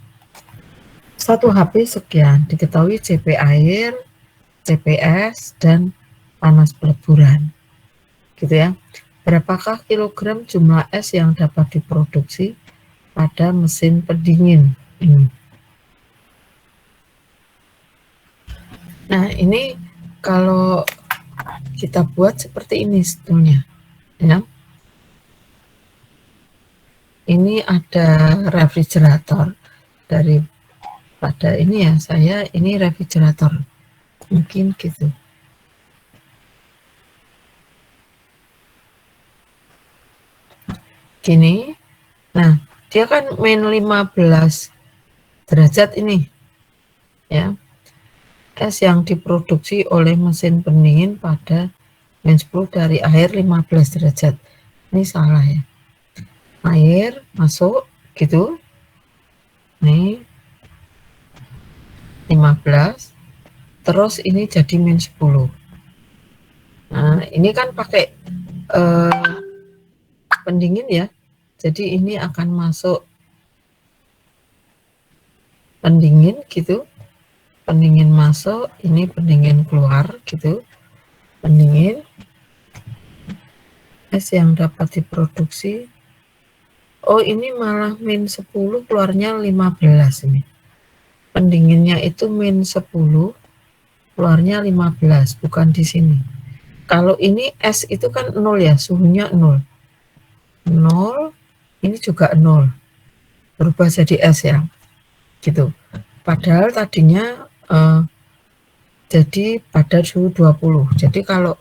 1 HP sekian, diketahui CP air, CPS, dan panas peleburan. Gitu ya. Berapakah kilogram jumlah es yang dapat diproduksi pada mesin pendingin ini? Nah, ini kalau kita buat seperti ini sebetulnya, ya. Ini ada refrigerator daripada ini ya, saya ini refrigerator, mungkin gitu. Gini, nah dia kan min 15 derajat ini, ya. Es yang diproduksi oleh mesin pendingin pada min 10 dari air 15 derajat. Ini salah ya. Air masuk gitu. Nih 15. Terus ini jadi min 10. Nah, ini kan pakai pendingin ya. Jadi ini akan masuk pendingin gitu. Pendingin masuk, ini pendingin keluar gitu. Pendingin es yang dapat diproduksi. Oh, ini malah min 10 keluarnya 15 ini. Pendinginnya itu min 10 keluarnya 15, bukan di sini. Kalau ini es itu kan 0 ya, suhunya 0. 0, ini juga 0. Berubah jadi es ya. Gitu. Padahal tadinya jadi pada suhu 20. Jadi kalau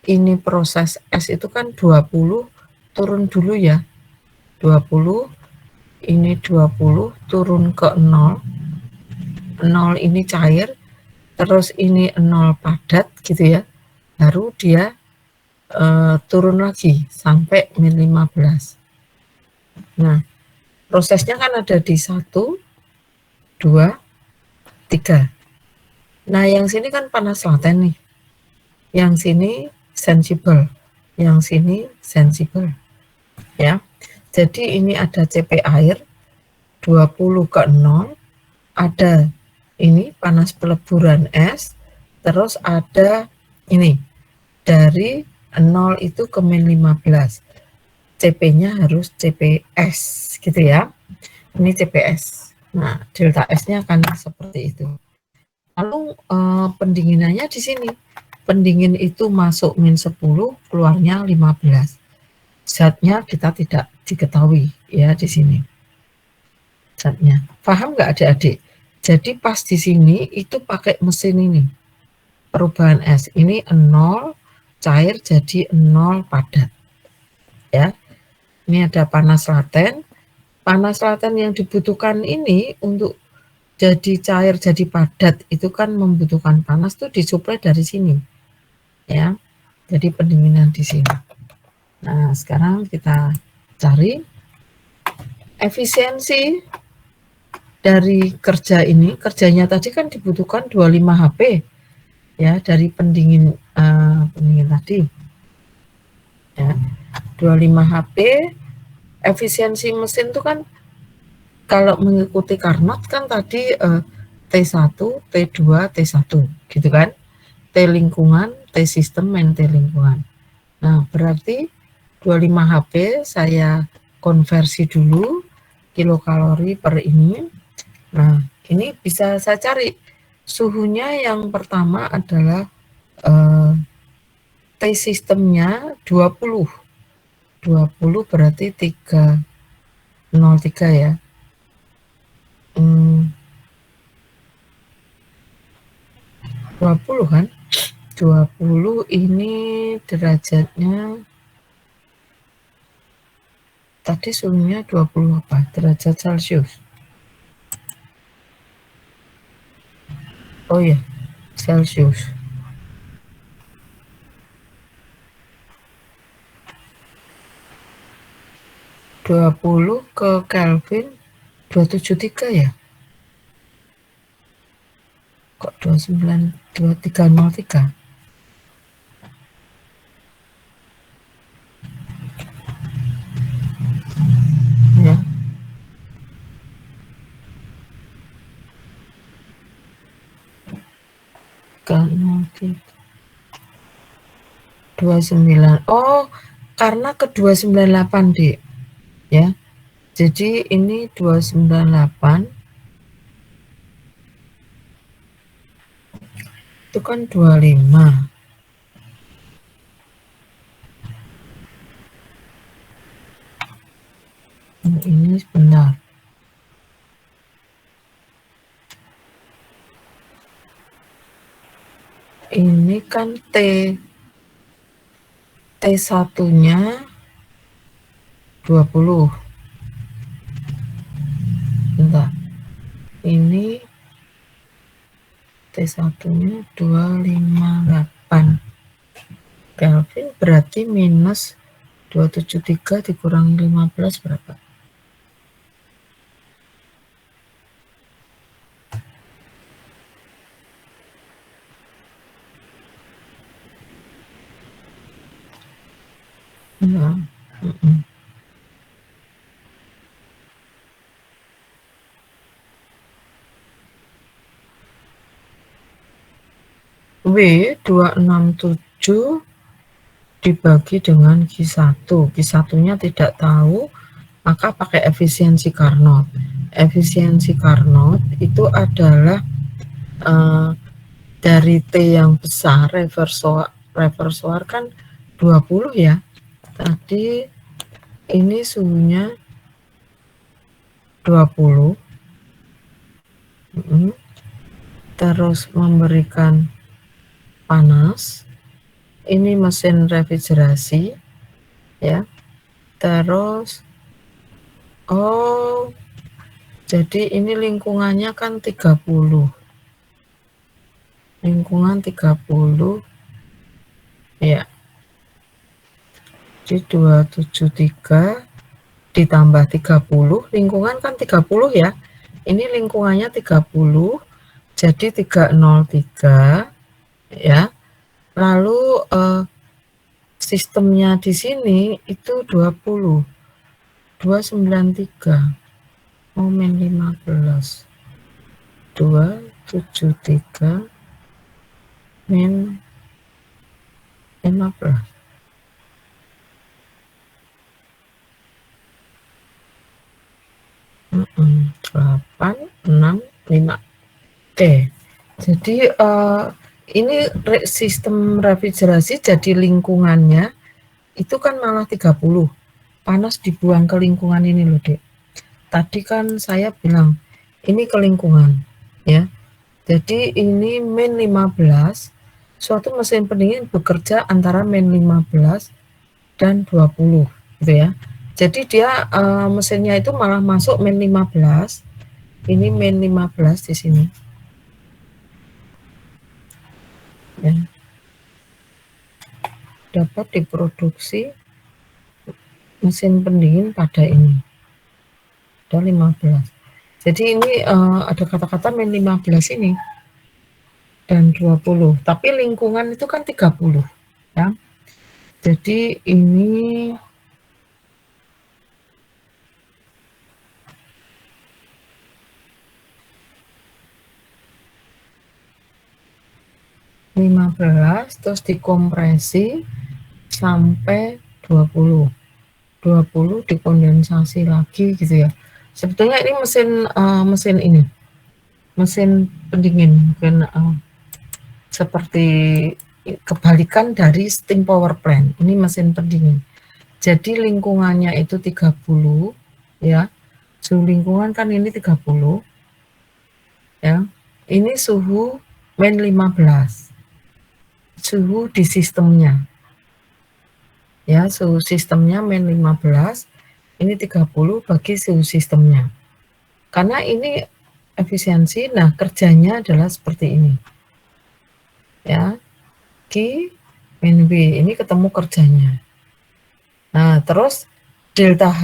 ini proses es itu kan 20 turun dulu ya. 20, ini 20 turun ke 0. 0 ini cair, terus ini 0 padat gitu ya. Baru dia turun lagi sampai min 15. Nah, prosesnya kan ada di 1, 2, 3. Nah, yang sini kan panas laten nih. Yang sini sensible. Yang sini sensible. Ya. Jadi ini ada CP air 20 ke 0. Ada ini panas peleburan es. Terus ada ini dari 0 itu ke min 15. CP-nya harus CPS gitu ya. Ini CPS. Nah, delta S-nya akan seperti itu. Lalu pendinginannya di sini. Pendingin itu masuk min 10, keluarnya 15. Zatnya kita tidak diketahui ya di sini. Zatnya. Paham nggak adik-adik? Jadi pas di sini itu pakai mesin ini. Perubahan es. Ini 0 cair jadi 0 padat. Ya. Ini ada panas laten. Panas laten yang dibutuhkan ini untuk jadi cair, jadi padat itu kan membutuhkan panas tuh disuplai dari sini. Ya. Jadi pendinginan di sini. Nah, sekarang kita cari efisiensi dari kerja ini. Kerjanya tadi kan dibutuhkan 25 HP ya dari pendingin tadi. Ya, 25 HP. Efisiensi mesin itu kan kalau mengikuti Carnot kan tadi T1, T2, T1 gitu kan. T lingkungan, T sistem, T lingkungan. Nah, berarti 25 HP saya konversi dulu kilokalori per ini. Nah, ini bisa saya cari. Suhunya yang pertama adalah T sistemnya 20. 20 berarti 303 ya. 20 kan? 20 ini derajatnya tadi suhunya 20 apa? Derajat Celcius. Oh ya, Celcius. 20 ke Kelvin 273 ya? Kok 2303? Ya. Karena 29. Oh, karena ke 298, Dik. Ya. Jadi ini 298 itu kan 25. Ini benar. Ini kan T1-nya 20. Bentar. Ini T1-nya 258 Kelvin, berarti minus 273 dikurangi 15 berapa? Nah, W 267 dibagi dengan Q1. Q1-nya tidak tahu, maka pakai efisiensi Carnot. Efisiensi Carnot itu adalah dari T yang besar, reservoir kan 20 ya. Tadi ini suhunya 20. Terus memberikan panas. Ini mesin refrigerasi ya. Terus jadi ini lingkungannya kan 30. Lingkungan 30 ya. Jadi 273 ditambah 30, lingkungan kan 30 ya. Ini lingkungannya 30, jadi 303 ya. Lalu sistemnya di sini itu 20. 293 min 15. 273 min 15. Hmm, 8, 6, 5. Oke. Jadi ini sistem refrigerasi, jadi lingkungannya itu kan malah 30. Panas dibuang ke lingkungan ini loh, Dek. Tadi kan saya bilang ini ke lingkungan ya. Jadi ini min 15. Suatu mesin pendingin bekerja antara min 15 dan 20 gitu ya. Jadi dia mesinnya itu malah masuk min 15. Ini min 15 di sini. Ya. dapat diproduksi mesin pendingin pada ini. Ada 15. Jadi ini ada kata-kata min 15 ini dan 20. Tapi lingkungan itu kan 30 ya. Jadi ini terus dikompresi sampai 20 dikondensasi lagi gitu ya. Sebetulnya ini mesin pendingin mungkin seperti kebalikan dari steam power plant. Ini mesin pendingin. Jadi lingkungannya itu 30 ya. Suhu lingkungan kan ini 30 ya. Ini suhu min 15. Suhu di sistemnya. Ya, suhu sistemnya min 15. Ini 30 bagi suhu sistemnya. Karena ini efisiensi, nah kerjanya adalah seperti ini. Ya. Q min W, ini ketemu kerjanya. Nah, terus delta H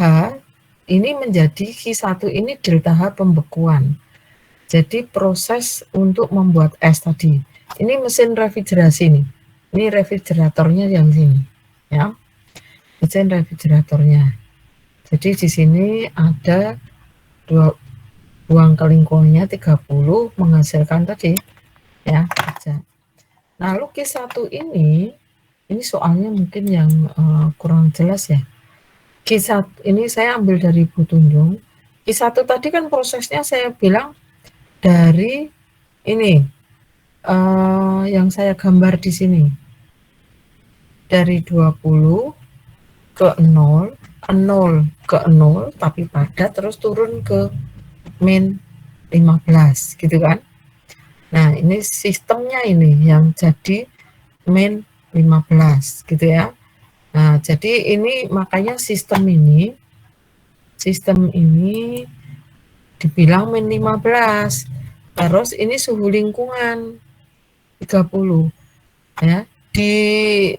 ini menjadi Q1 ini delta H pembekuan. Jadi proses untuk membuat es tadi. Ini mesin refrigerasi nih. Ini refrigeratornya yang sini, ya. Mesin refrigeratornya. Jadi di sini ada buang ke lingkungannya 30 menghasilkan tadi, ya. Nah, Q1 ini soalnya mungkin yang kurang jelas ya. Q1 ini saya ambil dari Bu Tunjung. Q1 tadi kan prosesnya saya bilang dari ini yang saya gambar di sini. Dari 20 ke 0 ke 0 tapi padat terus turun ke min 15 gitu kan. Nah, ini sistemnya ini yang jadi min 15 gitu ya. Nah, jadi ini makanya sistem ini dibilang min 15. Terus ini suhu lingkungan 30 ya. Di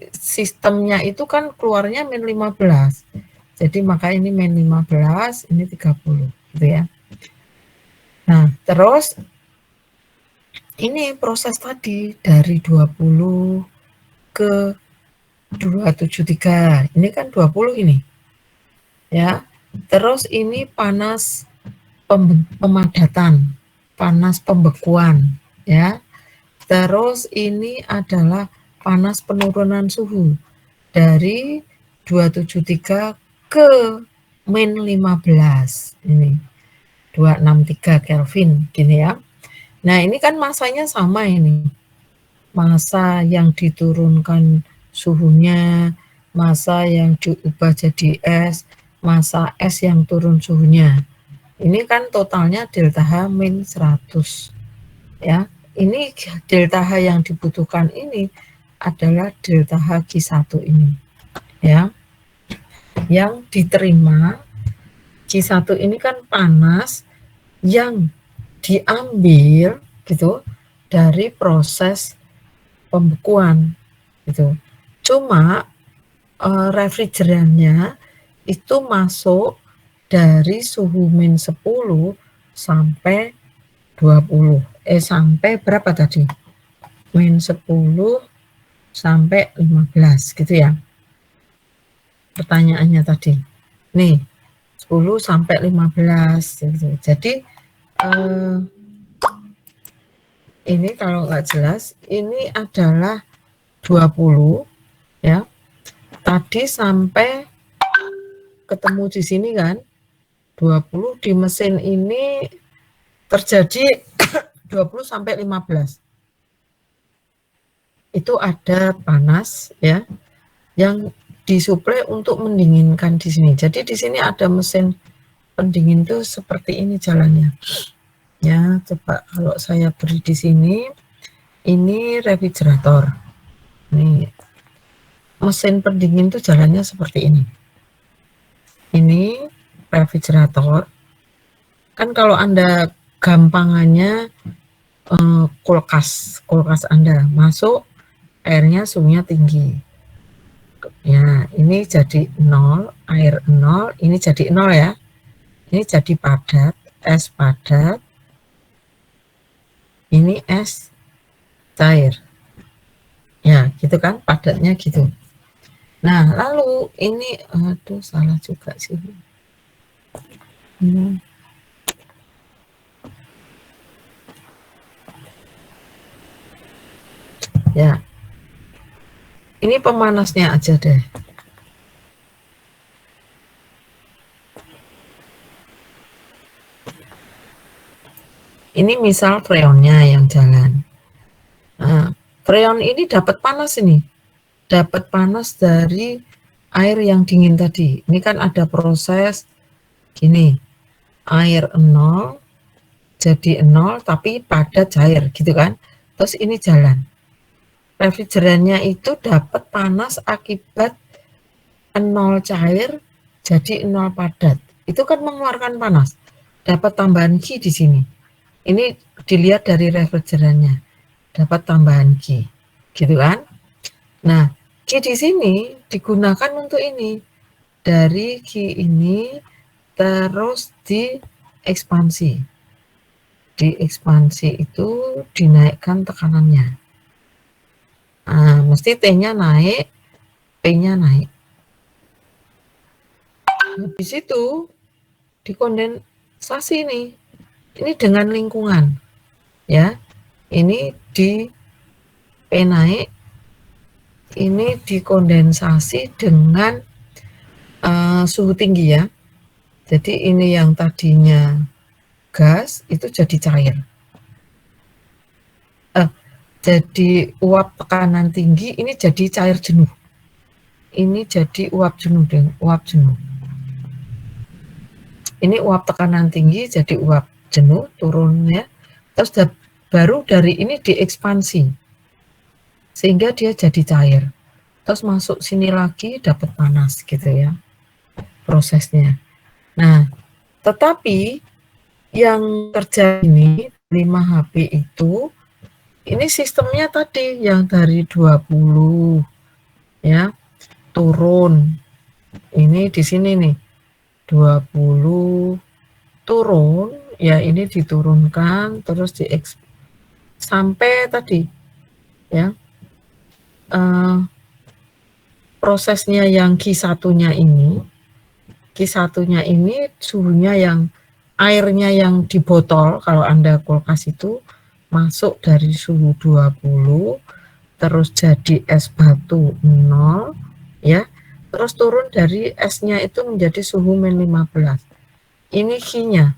sistemnya itu kan keluarnya min 15. Jadi maka ini min 15, ini 30 gitu ya. Nah, terus ini proses tadi dari 20 ke 273. Ini kan 20 ini. Ya. Terus ini panas pemadatan, panas pembekuan, ya. Terus ini adalah panas penurunan suhu dari 273 ke min 15 ini 263 Kelvin gini ya. Nah, ini kan masanya sama ini. Masa yang diturunkan suhunya, masa yang diubah jadi es, masa es yang turun suhunya. Ini kan totalnya delta H min 100. Ya, ini delta H yang dibutuhkan ini adalah delta H Q1 ini. Ya. Yang diterima Q1 ini kan panas yang diambil gitu dari proses pembekuan gitu. Cuma refrigerannya itu masuk dari suhu min 10 sampai 20. Sampai berapa tadi? Min 10 sampai 15 gitu ya. Pertanyaannya tadi. Nih, 10 sampai 15 gitu. Jadi ini kalau nggak jelas, ini adalah 20 ya. Tadi sampai ketemu di sini kan 20 di mesin ini terjadi 20 sampai 15. Itu ada panas ya yang disuplai untuk mendinginkan di sini. Jadi di sini ada mesin pendingin tuh seperti ini jalannya. Ya, coba kalau saya beri di sini, ini refrigerator. Nih, mesin pendingin tuh jalannya seperti ini. Ini refrigerator. Kan kalau Anda gampangannya kulkas Anda masuk, airnya suhunya tinggi. Ya, ini jadi 0, air 0, ini jadi 0 ya. Ini jadi padat, es padat. Ini es cair. Ya, gitu kan, padatnya gitu. Nah, lalu ini, aduh salah juga sih. Ya, ini pemanasnya aja deh. Ini misal freonnya yang jalan. Nah, freon ini dapat panas ini. Dapat panas dari air yang dingin tadi. Ini kan ada proses gini. Air 0 jadi 0 tapi padat cair gitu kan. Terus ini jalan. Refrigerannya itu dapat panas akibat 0 cair jadi 0 padat. Itu kan mengeluarkan panas. Dapat tambahan Q di sini. Ini dilihat dari refrigerannya. Dapat tambahan Q. Gitu kan? Nah, Q di sini digunakan untuk ini. Dari Q ini terus diekspansi. Diekspansi itu dinaikkan tekanannya. Nah, mesti T-nya naik, P-nya naik. Habis itu dikondensasi nih. Ini dengan lingkungan. Ya. Ini di P naik, ini dikondensasi dengan suhu tinggi ya. Jadi ini yang tadinya gas itu jadi cair. Jadi uap tekanan tinggi ini jadi cair jenuh. Ini jadi uap jenuh deh, uap jenuh. Ini uap tekanan tinggi jadi uap jenuh turun ya. Terus baru dari ini diekspansi sehingga dia jadi cair. Terus masuk sini lagi dapat panas gitu ya prosesnya. Nah, tetapi yang kerja ini 5HP itu ini sistemnya tadi yang dari 20 ya turun. Ini di sini nih 20 turun ya, ini diturunkan terus sampai tadi ya prosesnya yang Q1-nya ini. Q1-nya ini suhunya yang airnya yang di botol, kalau Anda kulkas itu masuk dari suhu 20 terus jadi es batu 0 ya. Terus turun dari esnya itu menjadi suhu -15. Ini Q-nya.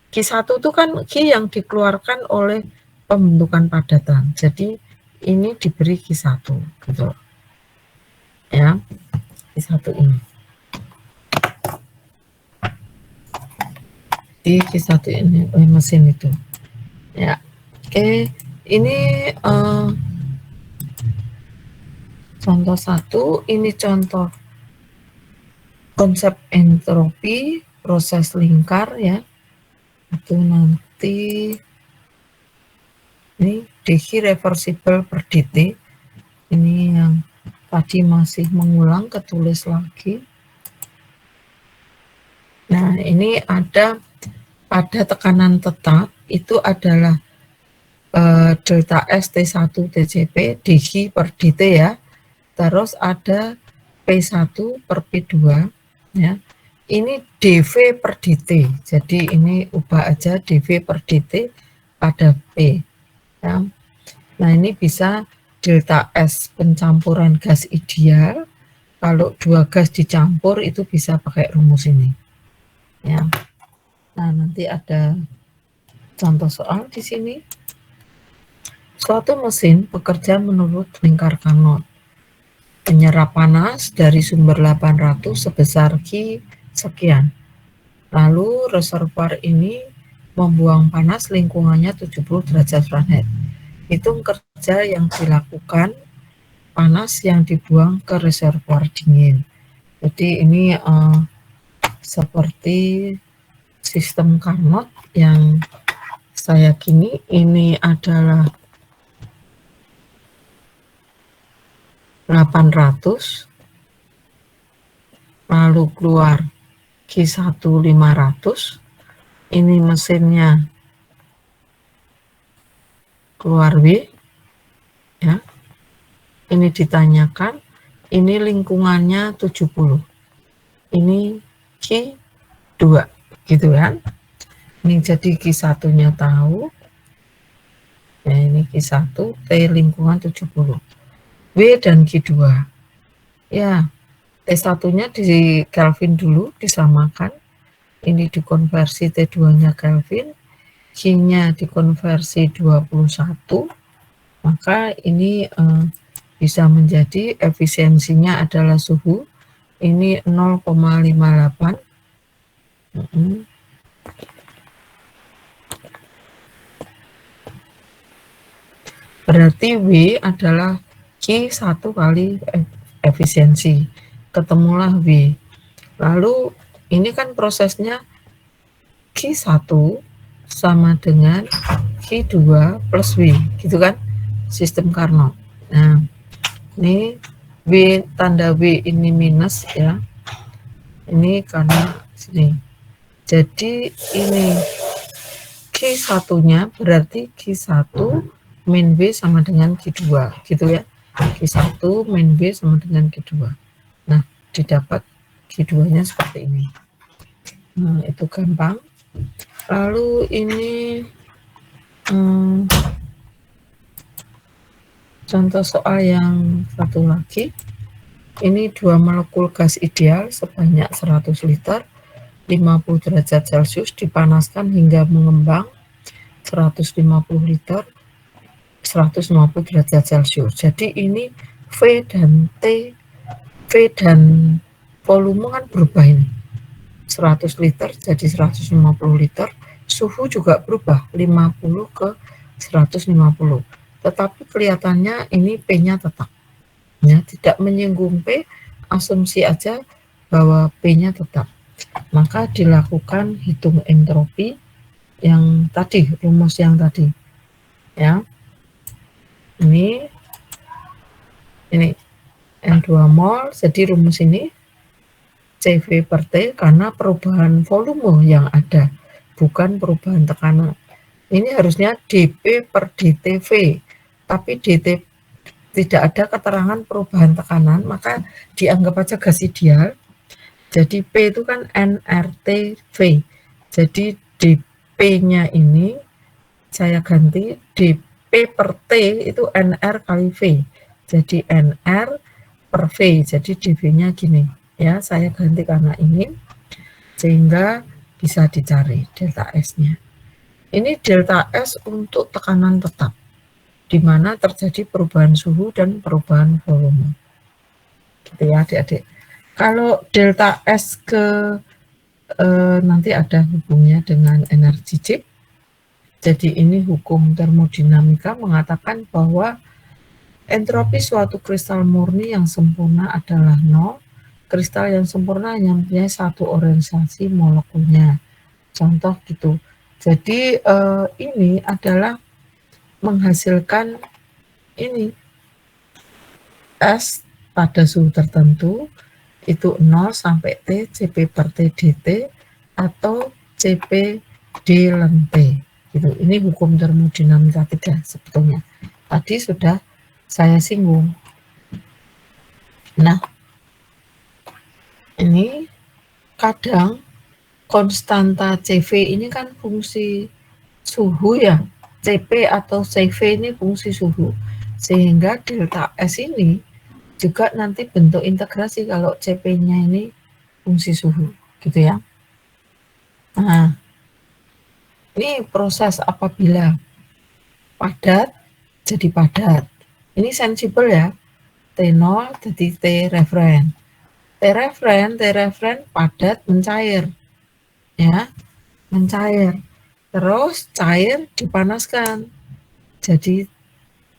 Q1 itu kan Q yang dikeluarkan oleh pembentukan padatan. Jadi ini diberi Q1 gitu. Ya. Q1 ini. Di Q1 ini mesin itu. Ya. Oke, ini contoh 1, ini contoh konsep entropi proses lingkar ya. Itu nanti ini dq reversible per dt. Ini yang tadi masih mengulang, ketulis lagi. Nah, ini ada pada tekanan tetap itu adalah delta S T1 TCP dq per dt ya. Terus ada P1 per P2 ya. Ini dV per dt. Jadi ini ubah aja dV per dt pada P ya. Nah, ini bisa delta S pencampuran gas ideal. Kalau dua gas dicampur itu bisa pakai rumus ini ya. Nah, nanti ada contoh soal di sini. Suatu mesin bekerja menurut lingkar Carnot. Menyerap panas dari sumber 800 sebesar Q sekian. Lalu reservoir ini membuang panas lingkungannya 70 derajat Fahrenheit. Hitung kerja yang dilakukan panas yang dibuang ke reservoir dingin. Jadi ini seperti sistem Carnot yang saya kini ini adalah 800 lalu keluar Q1 500, ini mesinnya keluar W, ya. Ini ditanyakan, ini lingkungannya 70, ini Q2, gitu kan. Ini jadi Q1-nya tahu, ya ini Q1, T lingkungan 70, W dan Q2. Ya, T1-nya di Kelvin dulu, disamakan. Ini dikonversi T2-nya Kelvin, Q-nya dikonversi 21, maka ini bisa menjadi efisiensinya adalah suhu ini 0,58. Berarti W adalah Q1 kali efisiensi, ketemulah W. Lalu ini kan prosesnya Q1 sama dengan Q2 plus W, gitu kan, sistem Carnot. Nah, ini W, tanda W ini minus, ya, ini karena sini. Jadi ini Q1-nya berarti Q1 min W sama dengan Q2, gitu ya. Q1 min W sama dengan Q2. Nah, didapat Q2-nya seperti ini. Nah, itu gampang. Lalu ini contoh soal yang satu lagi. Ini 2 molekul gas ideal sebanyak 100 liter, 50 derajat Celcius, dipanaskan hingga mengembang 150 liter, 150 derajat Celcius. Jadi ini V dan T, V dan volume kan berubah ini. 100 liter jadi 150 liter, suhu juga berubah 50 ke 150. Tetapi kelihatannya ini P-nya tetap. Ya, tidak menyinggung P, asumsi aja bahwa P-nya tetap. Maka dilakukan hitung entropi yang tadi, rumus yang tadi. Ya. Ini N2 mol, jadi rumus ini CV per T karena perubahan volume yang ada, bukan perubahan tekanan. Ini harusnya dP per dTV, tapi dt tidak ada keterangan perubahan tekanan, maka dianggap aja gas ideal. Jadi P itu kan nRT-V. Jadi dP-nya ini saya ganti dP per T itu nR kali V. Jadi nR per V. Jadi dV-nya gini. Ya, saya ganti karena ini sehingga bisa dicari delta S-nya. Ini delta S untuk tekanan tetap, di mana terjadi perubahan suhu dan perubahan volume. Gitu ya, adik-adik. Kalau delta S ke nanti ada hubungnya dengan energi J. Jadi ini hukum termodinamika mengatakan bahwa entropi suatu kristal murni yang sempurna adalah 0. Kristal yang sempurna yang punya satu organisasi molekulnya. Contoh gitu. Jadi ini adalah menghasilkan ini S pada suhu tertentu itu 0 sampai T, Cp per T dt atau Cp d ln T. Gitu. Ini hukum termodinamika 3 sebetulnya. Tadi sudah saya singgung. Nah, ini kadang konstanta CV ini kan fungsi suhu ya, CP atau CV ini fungsi suhu, sehingga delta S ini juga nanti bentuk integrasi kalau CP-nya ini fungsi suhu, gitu ya. Nah, ini proses apabila padat jadi padat. Ini sensibel ya, T0 jadi T referen. T referen padat mencair, ya, mencair. Terus cair dipanaskan, jadi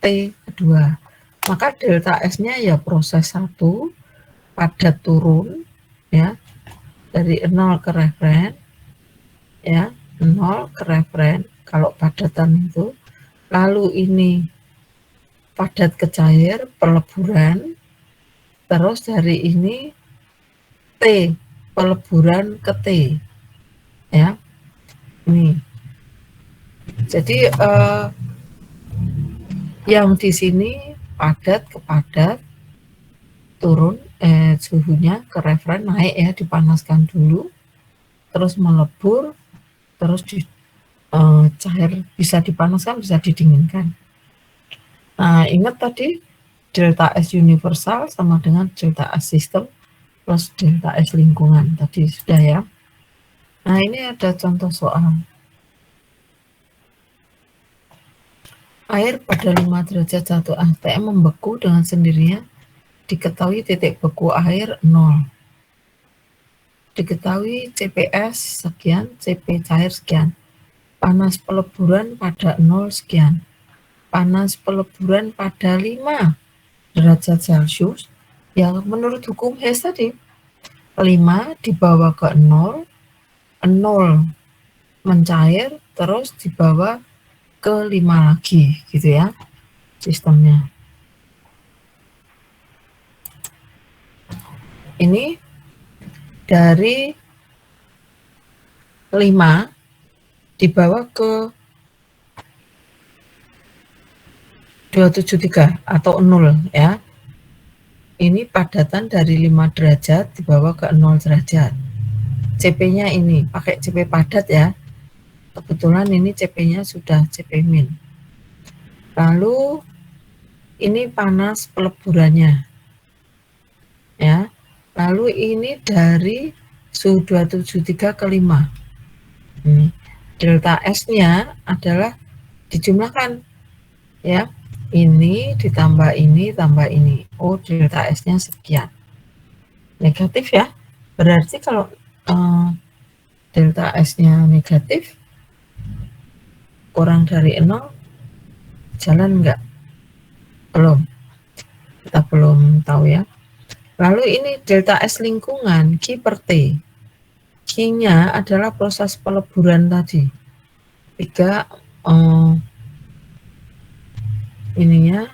T kedua. Maka delta S-nya ya proses 1, padat turun, ya, dari 0 ke referen, ya, 0 ke referen, kalau padatan itu. Lalu ini padat ke cair, peleburan, terus dari ini T, peleburan ke T, ya. Ini. Jadi yang di sini padat ke padat, turun suhunya ke referen naik ya, dipanaskan dulu, terus melebur, terus cair, bisa dipanaskan, bisa didinginkan. Nah, ingat tadi delta S universal sama dengan delta S sistem plus delta S lingkungan. Tadi sudah ya. Nah, ini ada contoh soal. Air pada 5 derajat 1 atm membeku dengan sendirinya. Diketahui titik beku air 0. Diketahui CPS sekian, CP cair sekian. Panas peleburan pada 0 sekian. Panas peleburan pada 5 derajat Celcius. Yang menurut hukum Hess tadi, 5 dibawa ke 0, 0 mencair, terus dibawa ke 5 lagi, gitu ya, sistemnya. Ini dari 5 dibawa ke 273 atau 0 ya. Ini padatan dari 5 derajat dibawa ke 0 derajat. CP-nya ini pakai CP padat ya. Kebetulan ini CP-nya sudah CP min. Lalu ini panas peleburannya. Ya. Lalu ini dari suhu 273 ke 5. Ini delta S-nya adalah dijumlahkan ya. Ini ditambah ini tambah ini. Oh, delta S-nya sekian. Negatif ya. Berarti kalau delta S-nya negatif kurang dari 0 jalan enggak? Belum. Kita belum tahu ya. Lalu ini delta S lingkungan Q per T. Q-nya adalah proses peleburan tadi. 3 ininya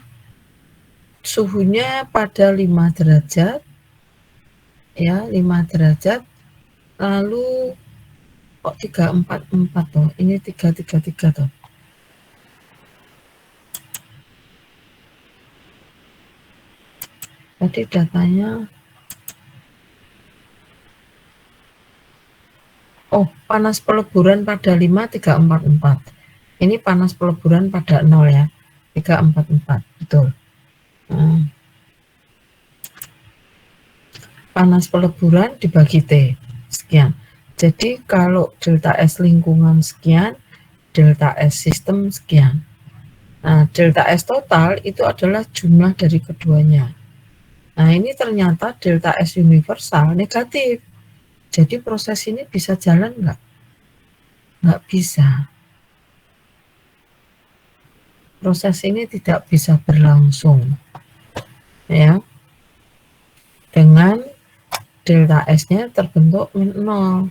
suhunya pada 5 derajat ya, 5 derajat. Lalu kok 344 tuh, ini 333 tuh. Tadi datanya panas peleburan pada 5 344. Ini panas peleburan pada 0 ya, 344, betul. Panas peleburan dibagi T sekian. Jadi kalau delta S lingkungan sekian, delta S sistem sekian. Nah, delta S total itu adalah jumlah dari keduanya. Nah, ini ternyata delta S universal negatif. Jadi proses ini bisa jalan nggak? Nggak bisa. Proses ini tidak bisa berlangsung. Ya. Dengan delta S-nya terbentuk min 0.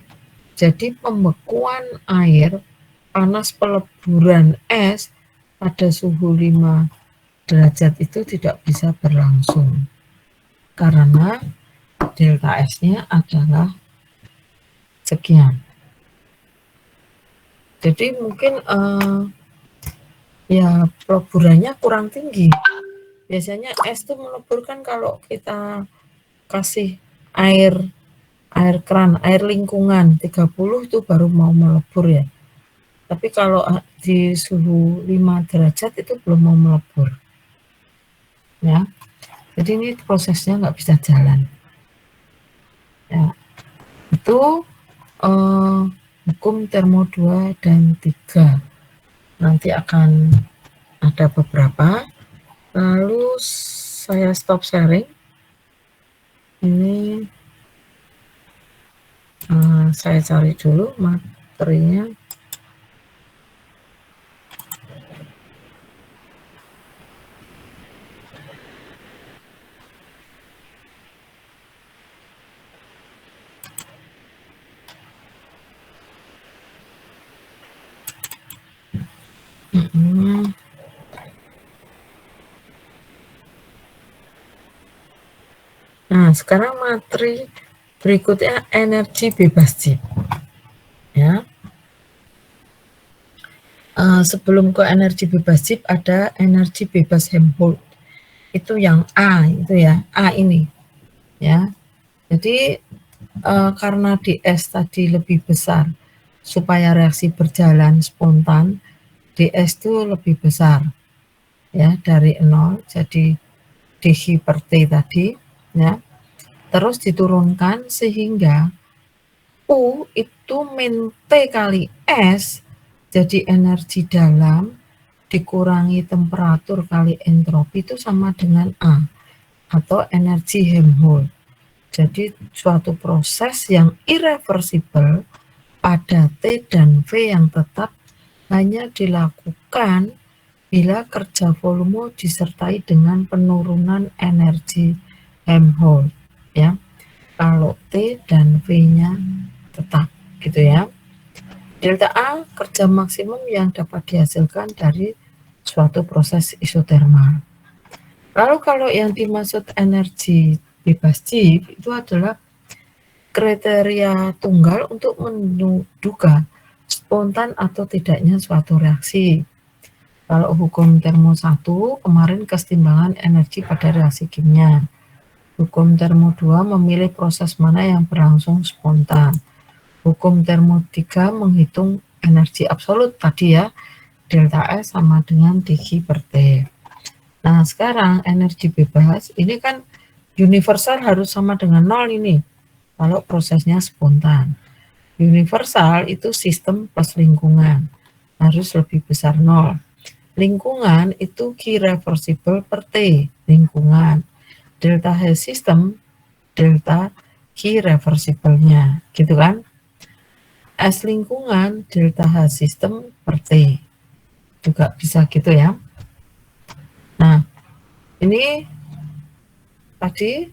Jadi pembekuan air, panas peleburan es pada suhu 5 derajat itu tidak bisa berlangsung. Karena delta S-nya adalah sekian. Jadi mungkin ya peleburannya kurang tinggi. Biasanya es itu meleburkan kalau kita kasih air keran, air lingkungan 30 itu baru mau melebur ya. Tapi kalau di suhu 5 derajat itu belum mau melebur. Ya. Jadi ini prosesnya nggak bisa jalan. Ya. Itu hukum termo 2 dan 3. Nanti akan ada beberapa. Lalu saya stop sharing. Ini saya cari dulu materinya. Nah, sekarang materi Berikutnya energi bebas chip. Ya. Sebelum ke energi bebas chip ada energi bebas Helmholtz. Itu yang A itu ya, A ini. Ya. Jadi karena ds tadi lebih besar, supaya reaksi berjalan spontan, ds itu lebih besar ya dari 0, jadi dhi per t tadi ya. Terus diturunkan sehingga U itu min T kali S, jadi energi dalam dikurangi temperatur kali entropi itu sama dengan A, atau energi Helmholtz. Jadi suatu proses yang irreversible pada T dan V yang tetap hanya dilakukan bila kerja volume disertai dengan penurunan energi Helmholtz ya. Kalau T dan V-nya tetap gitu ya. Delta A kerja maksimum yang dapat dihasilkan dari suatu proses isotermal. Lalu kalau yang dimaksud energi bebas chip itu adalah kriteria tunggal untuk menduga spontan atau tidaknya suatu reaksi. Kalau hukum termo 1 kemarin kesetimbangan energi pada reaksi kimia. Hukum termo 2 memilih proses mana yang berlangsung spontan. Hukum termo 3 menghitung energi absolut tadi ya, delta S sama dengan dg per T. Nah sekarang energi bebas ini kan universal harus sama dengan 0 ini kalau prosesnya spontan. Universal itu sistem plus lingkungan harus lebih besar 0. Lingkungan itu Q reversible per T lingkungan. Delta H sistem, delta Q reversible-nya, gitu kan? S lingkungan, delta H sistem per T. Juga bisa gitu ya. Nah, ini tadi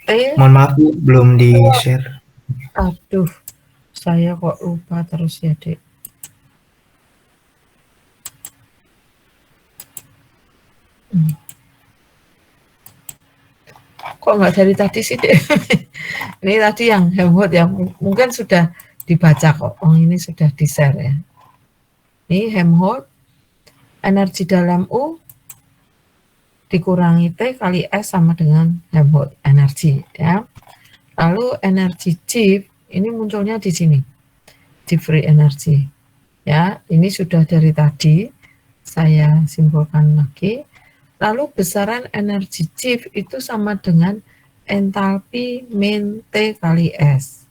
T. Mohon maaf, belum di-share. Aduh, saya kok lupa terus ya, Dek. Kok nggak dari tadi sih, Dek? Ini tadi yang Helmholtz yang mungkin sudah dibaca kok. Oh, ini sudah di-share ya. Ini Helmholtz, energi dalam U dikurangi T kali S sama dengan Helmholtz energi ya. Lalu energi chip ini munculnya di sini. Chip free energy. Ya, ini sudah dari tadi saya simpulkan lagi. Lalu besaran energi chip itu sama dengan entalpi min T kali S.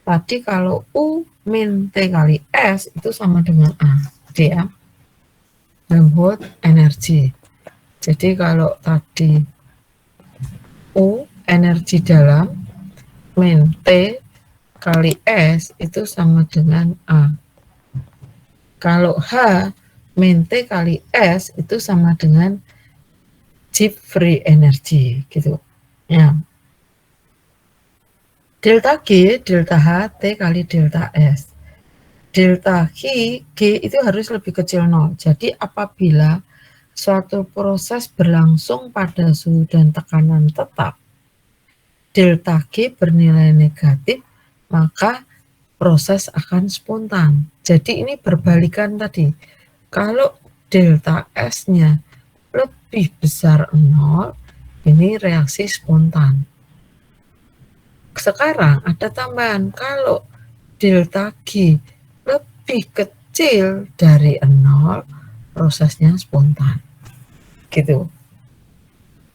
Tadi kalau U min T kali S itu sama dengan A. Jadi ya, Helmholtz energi. Jadi kalau tadi U energi dalam min T kali S itu sama dengan A. Kalau H min T kali S itu sama dengan chip free energy gitu. Ya. Delta G, delta H, T kali delta S. Delta G itu harus lebih kecil 0. Jadi apabila suatu proses berlangsung pada suhu dan tekanan tetap, delta G bernilai negatif, maka proses akan spontan. Jadi ini berbalikan tadi. Kalau delta S-nya lebih besar 0, ini reaksi spontan. Sekarang ada tambahan, kalau delta G lebih kecil dari 0, prosesnya spontan. Gitu.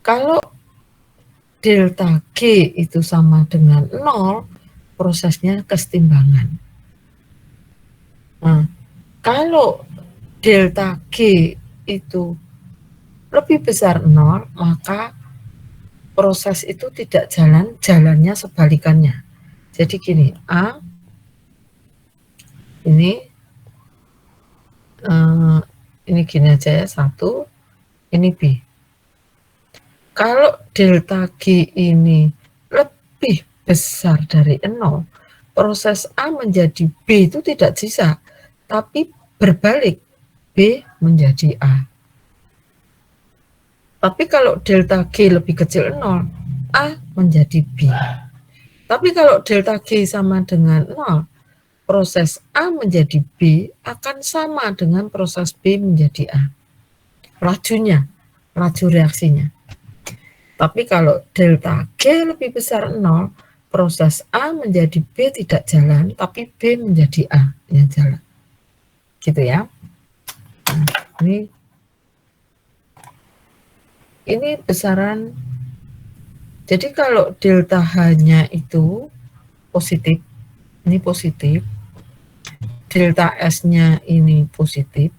Kalau delta G itu sama dengan 0, prosesnya kesetimbangan. Nah, kalau delta G itu lebih besar 0, maka proses itu tidak jalan, jalannya sebalikannya. Jadi gini, A ini gini aja ya, 1, ini B. Kalau delta G ini lebih besar dari 0, proses A menjadi B itu tidak bisa, tapi berbalik, B menjadi A. Tapi kalau delta G lebih kecil 0, A menjadi B. Tapi kalau delta G sama dengan 0, proses A menjadi B akan sama dengan proses B menjadi A. Lajunya, laju reaksinya. Tapi kalau delta G lebih besar 0, proses A menjadi B tidak jalan, tapi B menjadi A yang jalan. Gitu ya. Nah, ini besaran. Jadi kalau delta H-nya itu positif, ini positif, delta S-nya ini positif,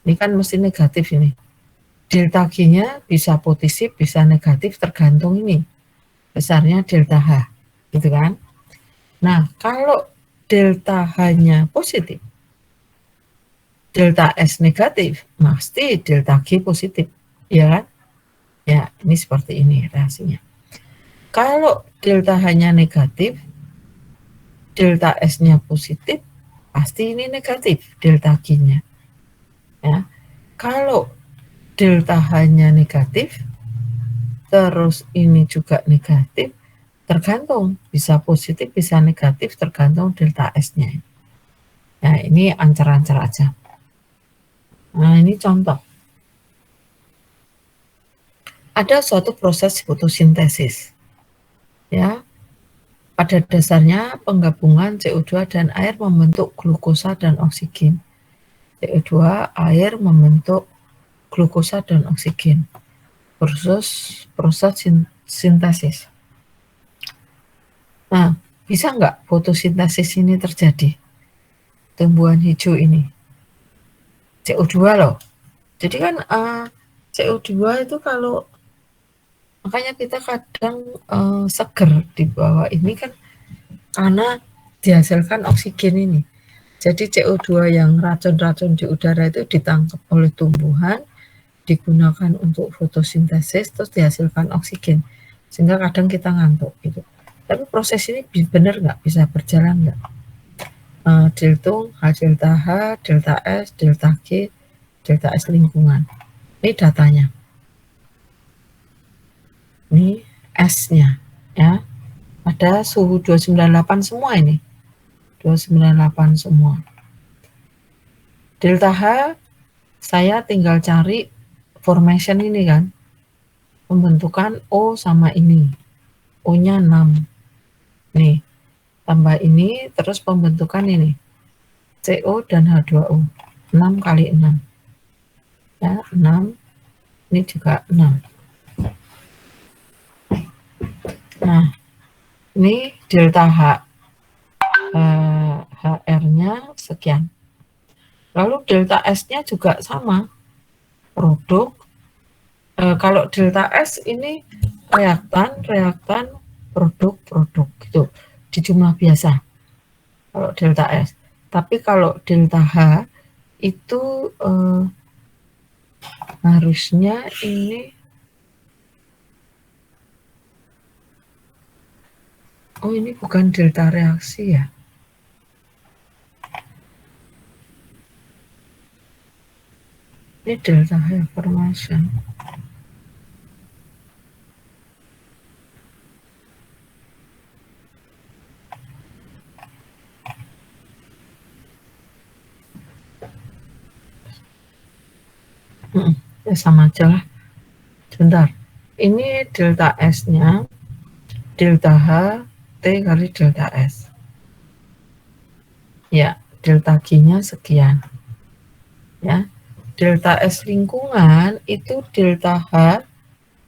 ini kan mesti negatif ini. Delta G-nya bisa positif, bisa negatif, tergantung ini besarnya delta H, gitu kan. Nah, kalau delta H-nya positif, delta S negatif, pasti delta G positif, ya kan? Ya, ini seperti ini reaksinya. Kalau delta H-nya negatif, delta S-nya positif, pasti ini negatif delta G-nya. Ya. Kalau delta H-nya negatif, terus ini juga negatif, tergantung, bisa positif, bisa negatif, tergantung delta S-nya. Nah, ini ancer-ancer aja. Nah, ini contoh. Ada suatu proses fotosintesis. Ya, pada dasarnya penggabungan CO2 dan air membentuk glukosa dan oksigen. CO2, air membentuk glukosa dan oksigen. Proses sintesis. Nah, bisa nggak fotosintesis ini terjadi? Tumbuhan hijau ini. CO2 loh. Jadi kan CO2 itu kalau, makanya kita kadang seger di bawah ini kan karena dihasilkan oksigen ini. Jadi CO2 yang racun-racun di udara itu ditangkap oleh tumbuhan, digunakan untuk fotosintesis, terus dihasilkan oksigen. Sehingga kadang kita ngantuk gitu. Tapi proses ini benar nggak bisa berjalan nggak? Dihitung H delta H, delta S, delta G, delta S lingkungan. Ini datanya. Ini S-nya ya. Ada suhu 298 semua ini. 298 semua. Delta H saya tinggal cari formation ini kan. Pembentukan O sama ini. O-nya 6. Nih, tambah ini terus pembentukan ini. CO dan H2O. 6 kali 6. Ya, 6. Ini juga 6. Nah, ini delta H. HR-nya sekian. Lalu delta S-nya juga sama. Produk. Kalau delta S ini reaktan, produk gitu. Di jumlah biasa. Kalau delta S. Tapi kalau delta H itu harusnya ini, oh ini bukan delta reaksi ya. Ini delta H formation. Ya sama aja lah. Sebentar. Ini delta S-nya, delta H, T kali delta S. Ya, delta G-nya sekian. Ya, delta S lingkungan itu delta H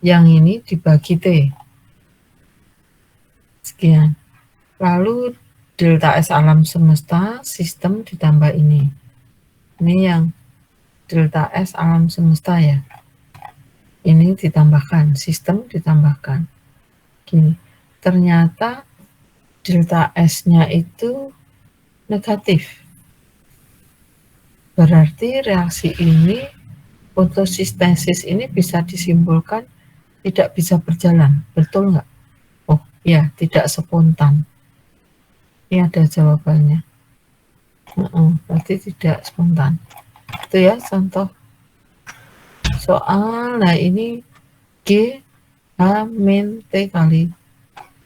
yang ini dibagi T. Sekian. Lalu delta S alam semesta sistem ditambah ini. Ini yang delta S alam semesta ya. Ini ditambahkan, sistem ditambahkan. Gini, ternyata delta S-nya itu negatif. Berarti reaksi ini, fotosintesis ini bisa disimpulkan tidak bisa berjalan. Betul nggak? Oh ya, tidak spontan. Ini ada jawabannya. Berarti tidak spontan. Itu ya contoh soal. Nah ini G H min T kali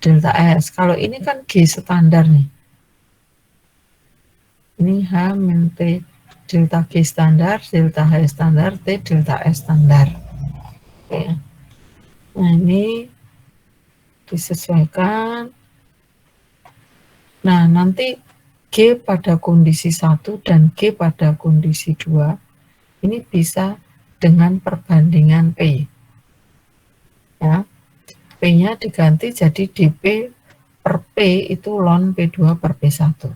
delta S. Kalau ini kan G standar nih. Ini H min T delta G standar, delta H standar, T delta S standar. Oke. Nah, ini disesuaikan. Nah, nanti G pada kondisi 1 dan G pada kondisi 2 ini bisa dengan perbandingan P. Ya. P-nya diganti jadi dP per P itu ln P2 per P1.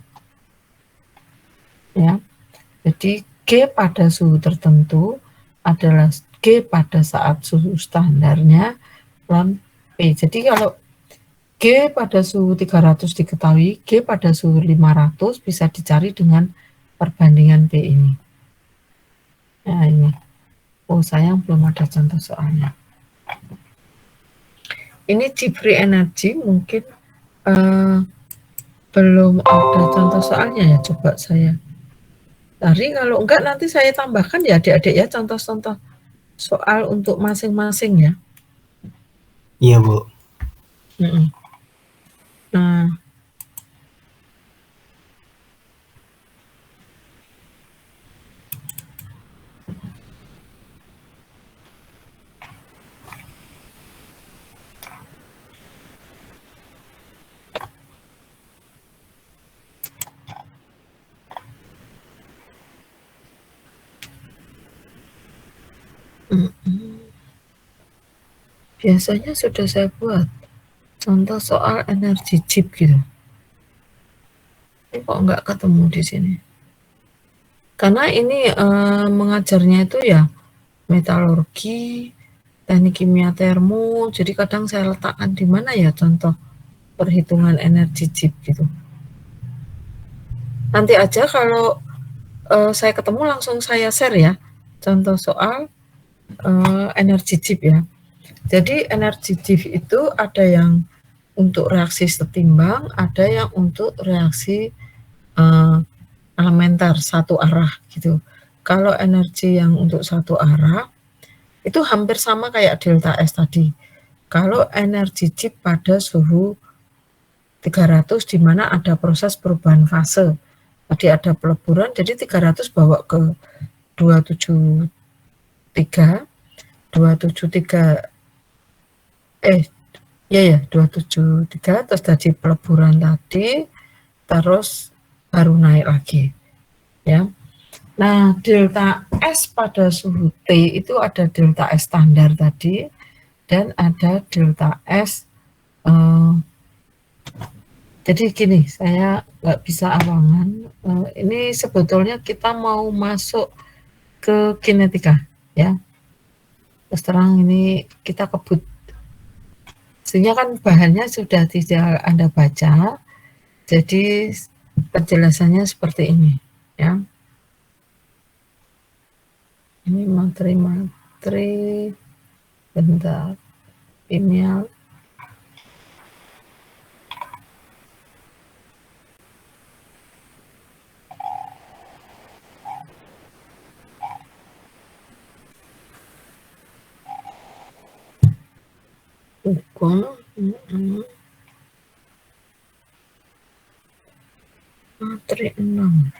Ya. Jadi G pada suhu tertentu adalah G pada saat suhu standarnya ln P. Jadi kalau G pada suhu 300 diketahui, G pada suhu 500 bisa dicari dengan perbandingan P ini. Nah ini, oh sayang belum ada contoh soalnya. Ini G free energy mungkin belum ada contoh soalnya ya, coba saya cari, kalau enggak nanti saya tambahkan ya adik-adik ya contoh-contoh soal untuk masing-masing ya. Iya, Bu. Nah, biasanya sudah saya buat contoh soal energi chip gitu. Ini kok nggak ketemu di sini? Karena ini mengajarnya itu ya metalurgi, teknik kimia termo, jadi kadang saya letakkan di mana ya contoh perhitungan energi chip gitu. Nanti aja kalau saya ketemu langsung saya share ya contoh soal energi chip ya. Jadi energi chip itu ada yang untuk reaksi setimbang, ada yang untuk reaksi elementer satu arah gitu. Kalau energi yang untuk satu arah itu hampir sama kayak delta S tadi. Kalau energi chip pada suhu 300 di mana ada proses perubahan fase. Tadi ada peleburan, jadi 300 bawa ke 273, 273 273 terus tadi peleburan tadi, terus baru naik lagi ya. Nah, delta S pada suhu T itu ada delta S standar tadi dan ada delta S jadi gini, saya nggak bisa awangan. Ini sebetulnya kita mau masuk ke kinetika ya. Terus terang ini kita kebut. Sehingga kan bahannya sudah tidak Anda baca. Jadi penjelasannya seperti ini ya. Ini materi bentar email. Materi 6.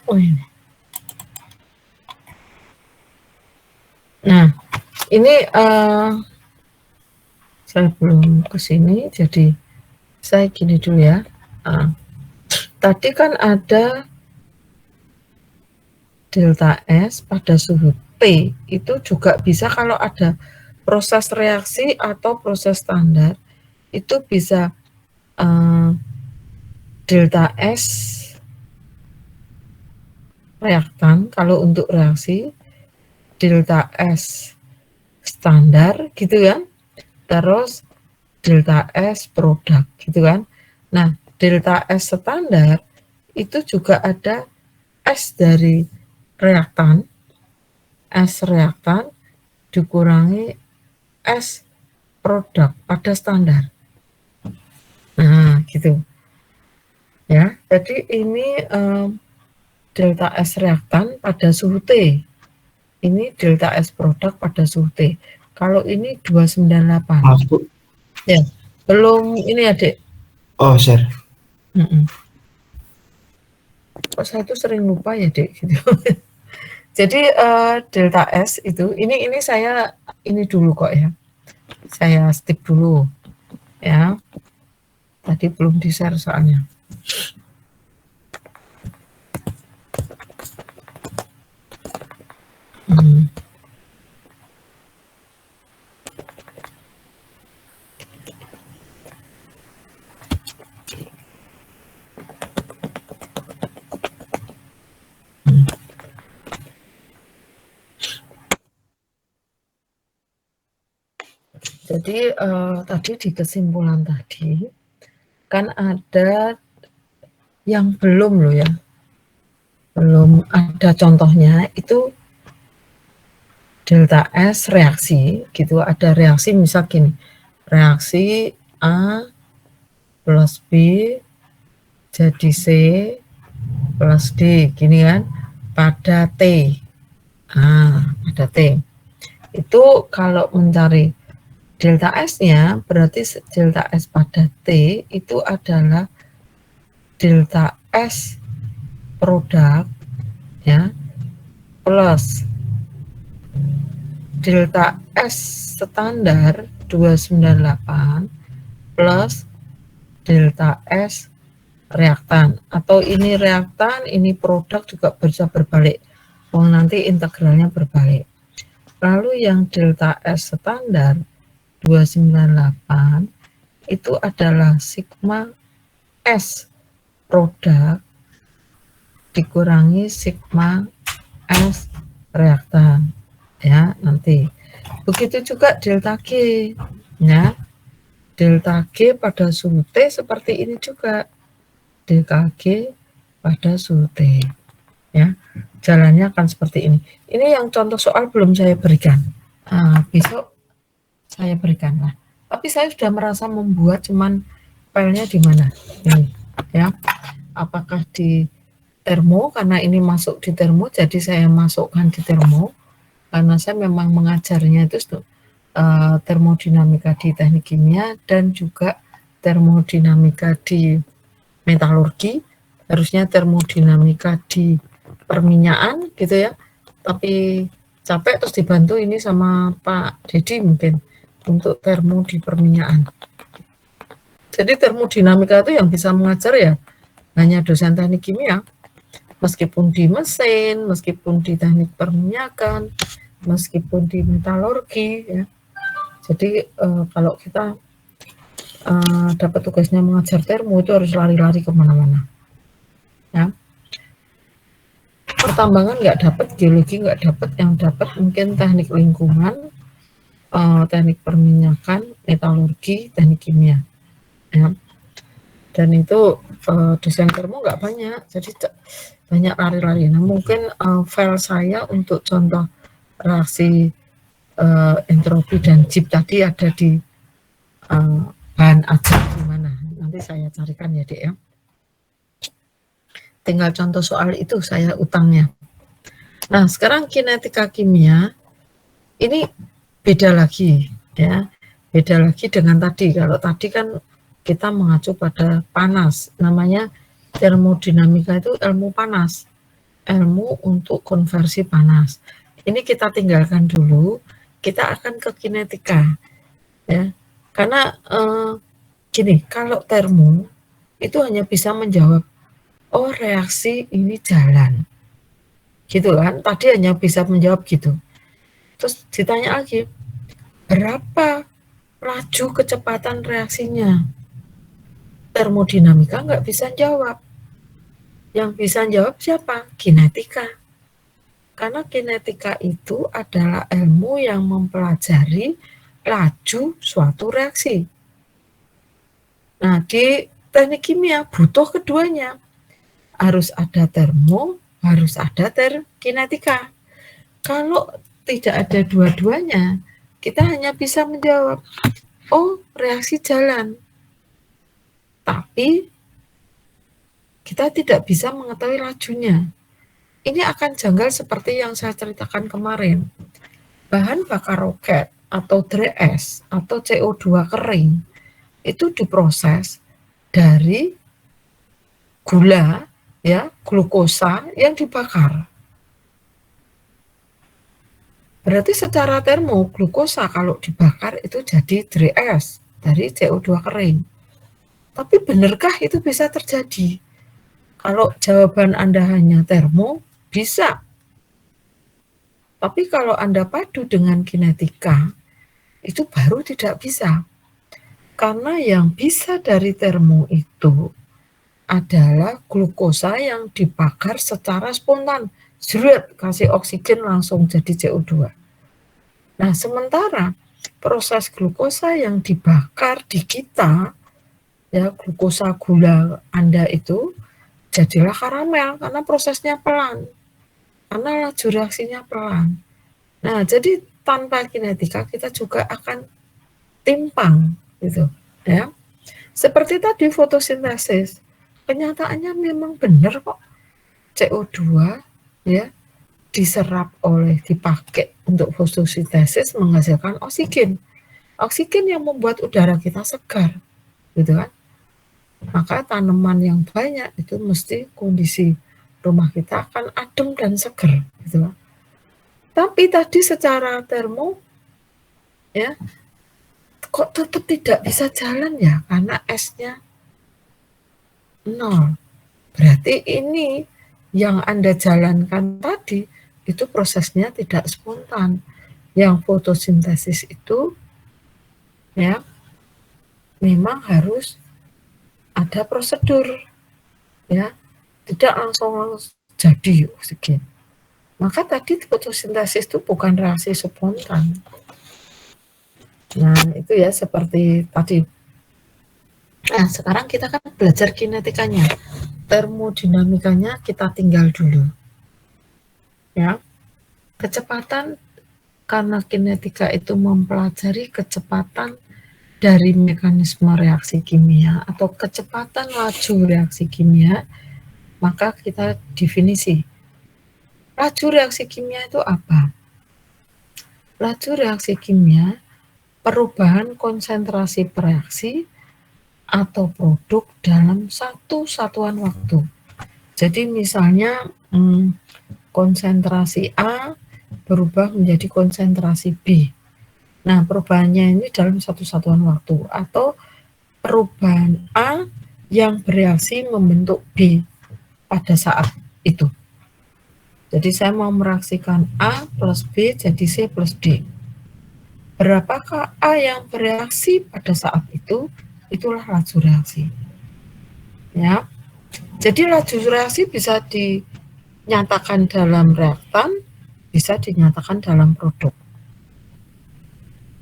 Oh ini. Nah, ini saya belum ke sini, jadi saya gini dulu ya. Tadi kan ada delta S pada suhu T, itu juga bisa kalau ada proses reaksi atau proses standar, itu bisa delta S reaktan kalau untuk reaksi, delta S standar gitu kan, terus delta S produk gitu kan. Nah, delta S standar itu juga ada S dari reaktan, S reaktan dikurangi S produk pada standar. Nah, gitu. Ya, jadi ini delta S reaktan pada suhu T. Ini delta S produk pada suhu T. Kalau ini 298. Maaf, Bu. Ya, belum ini Adik. Oh, share. Kok saya tuh sering lupa ya, Dek, gitu. Jadi delta S itu ini saya ini dulu kok ya. Saya skip dulu ya. Tadi belum di-share soalnya. Jadi tadi di kesimpulan tadi kan ada yang belum loh ya, belum ada contohnya itu delta S reaksi gitu, ada reaksi misal gini, reaksi A plus B jadi C plus D gini kan pada T. Pada T. Itu kalau mencari delta S-nya berarti delta S pada T itu adalah delta S produk ya plus delta S standar 298 plus delta S reaktan, atau ini reaktan ini produk juga bisa berbalik, nanti integralnya berbalik. Lalu yang delta S standar 298 itu adalah sigma S produk dikurangi sigma S reaktan ya nanti. Begitu juga delta G ya. Delta G pada suhu T seperti ini juga. Delta G pada suhu T ya. Jalannya akan seperti ini. Ini yang contoh soal belum saya berikan. Besok saya berikan lah. Tapi saya sudah merasa membuat, cuman filenya di mana? Ini ya. Apakah di termo, karena ini masuk di termo, jadi saya masukkan di termo karena saya memang mengajarnya itu termodinamika di teknik kimia dan juga termodinamika di metalurgi, harusnya termodinamika di perminyakan gitu ya, tapi capek terus dibantu ini sama Pak Dedi mungkin untuk termo di perminyakan. Jadi termodinamika itu yang bisa mengajar ya hanya dosen teknik kimia, meskipun di mesin, meskipun di teknik perminyakan, meskipun di metalurgi ya. Jadi kalau kita dapat tugasnya mengajar termo itu harus lari-lari kemana-mana ya. Pertambangan nggak dapat, geologi nggak dapat, yang dapat mungkin teknik lingkungan, teknik perminyakan, metalurgi, teknik kimia ya. Dan itu desain termo nggak banyak, jadi banyak lari-lari. Nah mungkin file saya untuk contoh reaksi entropi dan JIP tadi ada di bahan ajar gimana, nanti saya carikan ya Dek ya. Tinggal contoh soal itu saya utangnya. Nah sekarang kinetika kimia ini beda lagi ya, beda lagi dengan tadi. Kalau tadi kan kita mengacu pada panas, namanya termodinamika itu ilmu panas, ilmu untuk konversi panas. Ini kita tinggalkan dulu, kita akan ke kinetika ya. Karena gini, kalau termo itu hanya bisa menjawab, oh reaksi ini jalan, gitu kan? Tadi hanya bisa menjawab gitu. Terus ditanya lagi, berapa laju kecepatan reaksinya? Termodinamika nggak bisa jawab. Yang bisa jawab siapa? Kinetika. Karena kinetika itu adalah ilmu yang mempelajari laju suatu reaksi. Nah, di teknik kimia butuh keduanya. Harus ada termo, harus ada kinetika. Kalau tidak ada dua-duanya, kita hanya bisa menjawab, oh reaksi jalan. Tapi kita tidak bisa mengetahui lajunya. Ini akan janggal seperti yang saya ceritakan kemarin. Bahan bakar roket atau DRS atau CO2 kering itu diproses dari gula, ya, glukosa yang dibakar. Berarti secara termo, glukosa kalau dibakar itu jadi DRS dari CO2 kering. Tapi benarkah itu bisa terjadi? Kalau jawaban Anda hanya termo, bisa. Tapi kalau Anda padu dengan kinetika, itu baru tidak bisa. Karena yang bisa dari termo itu adalah glukosa yang dibakar secara spontan. Zret, kasih oksigen langsung jadi CO2. Nah, sementara proses glukosa yang dibakar di kita, ya, glukosa gula Anda itu jadilah karamel karena prosesnya pelan, karena laju reaksinya pelan. Nah, jadi tanpa kinetika kita juga akan timpang gitu, ya. Seperti tadi fotosintesis, kenyataannya memang benar kok, CO2 ya diserap dipakai untuk fotosintesis menghasilkan oksigen. Oksigen yang membuat udara kita segar, gitu kan. Maka tanaman yang banyak itu mesti kondisi rumah kita akan adem dan segar, gitu kan. Tapi tadi secara termo, ya, kok tetap tidak bisa jalan ya, karena S-nya 0. Berarti ini yang Anda jalankan tadi, itu prosesnya tidak spontan. Yang fotosintesis itu, ya, memang harus ada prosedur, ya, tidak langsung jadi oksigen. Maka tadi fotosintesis itu bukan reaksi spontan. Nah, itu ya seperti tadi. Nah, sekarang kita kan belajar kinetikanya. Termodinamikanya kita tinggal dulu. Ya. Kecepatan, karena kinetika itu mempelajari kecepatan dari mekanisme reaksi kimia atau kecepatan laju reaksi kimia, maka kita definisi. Laju reaksi kimia itu apa? Laju reaksi kimia perubahan konsentrasi reaksi atau produk dalam satu satuan waktu. Jadi misalnya konsentrasi A berubah menjadi konsentrasi B. Nah, perubahannya ini dalam satu satuan waktu, atau perubahan A yang bereaksi membentuk B pada saat itu. Jadi saya mau mereaksikan A plus B jadi C plus D. Berapakah A yang bereaksi pada saat itu? Itulah laju reaksi. Ya. Jadi laju reaksi bisa dinyatakan dalam reaktan, bisa dinyatakan dalam produk.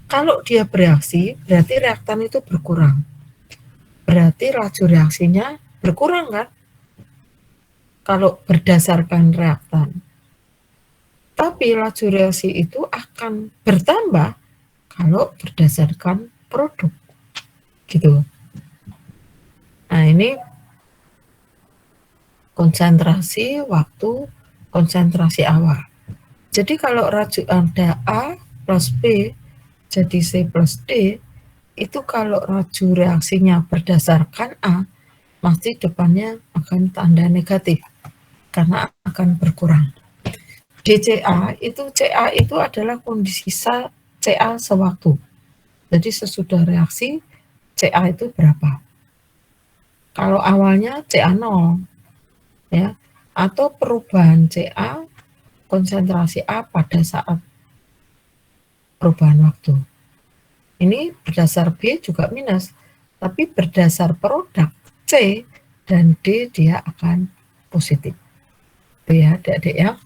Kalau dia bereaksi, berarti reaktan itu berkurang. Berarti laju reaksinya berkurang kan? Kalau berdasarkan reaktan. Tapi laju reaksi itu akan bertambah kalau berdasarkan produk. Gitu. Nah, ini konsentrasi waktu, konsentrasi awal. Jadi kalau ada A plus B jadi C plus D, itu kalau laju reaksinya berdasarkan A, pasti depannya akan tanda negatif karena akan berkurang. DCA itu, CA itu adalah kondisi CA sewaktu. Jadi sesudah reaksi CA itu berapa? Kalau awalnya CA 0, ya, atau perubahan CA konsentrasi A pada saat perubahan waktu. Ini berdasar B juga minus, tapi berdasar produk C dan D dia akan positif. Itu ya, adik-adik ya.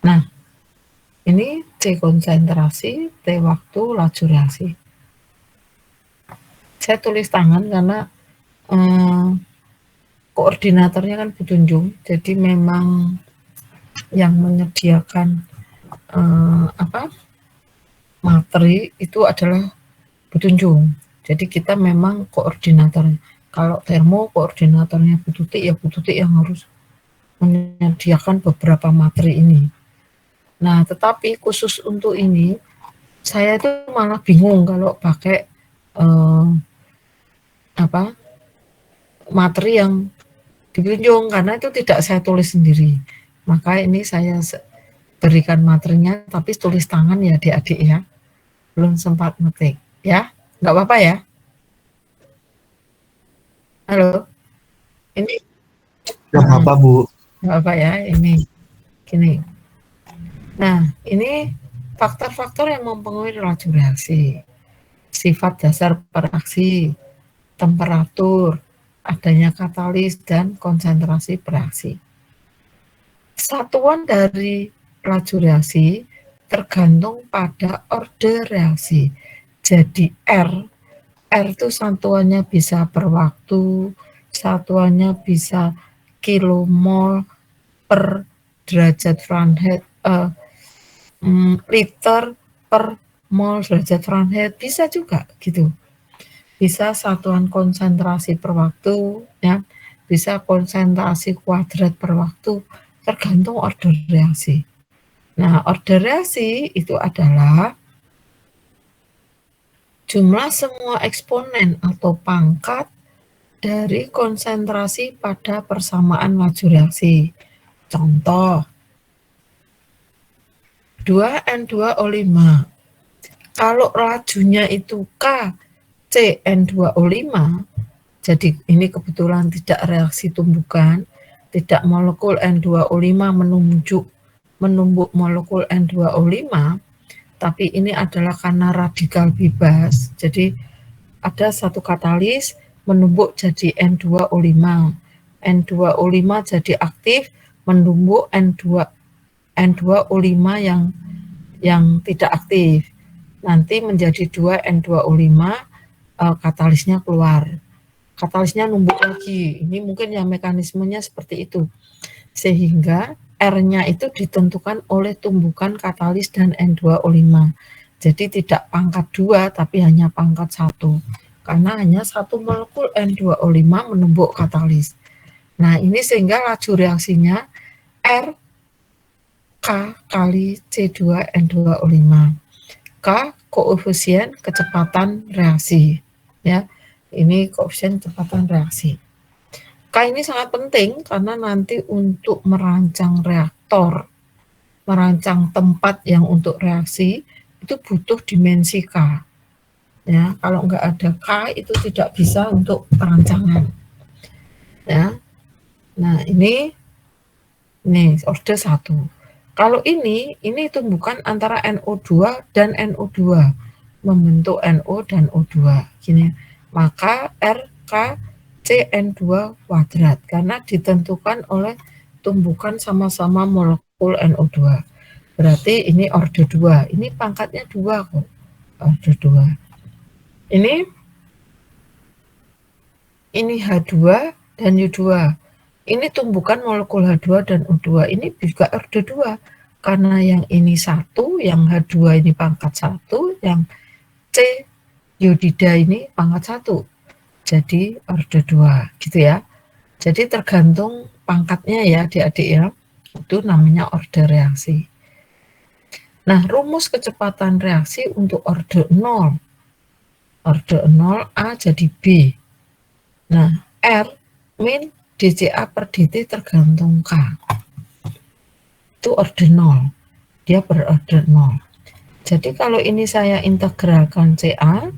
Nah, ini C konsentrasi, T waktu, laju reaksi. Saya tulis tangan karena koordinatornya kan Budunjung, jadi memang yang menyediakan materi itu adalah Budunjung. Jadi kita memang koordinatornya. Kalau termo koordinatornya Bu Tuti, ya Bu Tuti yang harus menyediakan beberapa materi ini. Nah, tetapi khusus untuk ini, saya itu malah bingung kalau pakai materi yang dikunjung, karena itu tidak saya tulis sendiri. Maka ini saya berikan materinya, tapi tulis tangan ya adik-adik ya. Belum sempat ngetik ya, nggak apa-apa ya. Halo, ini Gak apa-apa, Bu. nggak apa ya, ini gini. Nah, ini faktor-faktor yang mempengaruhi laju reaksi, sifat dasar reaksi, temperatur, adanya katalis, dan konsentrasi bereaksi. Satuan dari laju reaksi tergantung pada order reaksi. Jadi R itu satuannya bisa per waktu, satuannya bisa kilomol per derajat Fahrenheit, liter per mol derajat Fahrenheit, bisa juga gitu. Bisa satuan konsentrasi per waktu, ya, bisa konsentrasi kuadrat per waktu, tergantung order reaksi. Nah, order reaksi itu adalah jumlah semua eksponen atau pangkat dari konsentrasi pada persamaan laju reaksi. Contoh, 2N2O5. Kalau lajunya itu K CN2O5, jadi ini kebetulan tidak reaksi tumbukan, tidak molekul N2O5 menumbuk molekul N2O5, tapi ini adalah karena radikal bebas. Jadi ada satu katalis menumbuk jadi N2O5. N2O5 jadi aktif menumbuk N2O5 yang tidak aktif. Nanti menjadi 2N2O5, katalisnya keluar. Katalisnya numbuk lagi. Ini mungkin ya mekanismenya seperti itu. Sehingga R-nya itu ditentukan oleh tumbukan katalis dan N2O5. Jadi tidak pangkat 2 tapi hanya pangkat 1. Karena hanya satu molekul N2O5 menumbuk katalis. Nah, ini sehingga laju reaksinya R K kali C2N2O5. K koefisien kecepatan reaksi. Ya, ini koefisien kecepatan reaksi. K ini sangat penting karena nanti untuk merancang reaktor, merancang tempat yang untuk reaksi, itu butuh dimensi K. Ya, kalau nggak ada K itu tidak bisa untuk perancangan. Ya, nah ini order 1. Kalau ini tumbukan antara NO2 dan NO2, membentuk NO dan O2. Gini, maka RK CN2 kuadrat, karena ditentukan oleh tumbukan sama-sama molekul NO2. Berarti ini order 2. Ini pangkatnya 2 kok. Order 2. Ini H2 dan U2. Ini tumbukan molekul H2 dan O2. Ini juga order 2. Karena yang ini 1, yang H2 ini pangkat 1, yang C yodida ini pangkat 1. Jadi order 2 gitu ya. Jadi tergantung pangkatnya ya adik-adik ya. Itu namanya order reaksi. Nah, rumus kecepatan reaksi untuk order 0. Order 0 A jadi B. Nah, R min dCA per dt tergantung K. Itu order 0. Dia berorder 0. Jadi kalau ini saya integralkan CA,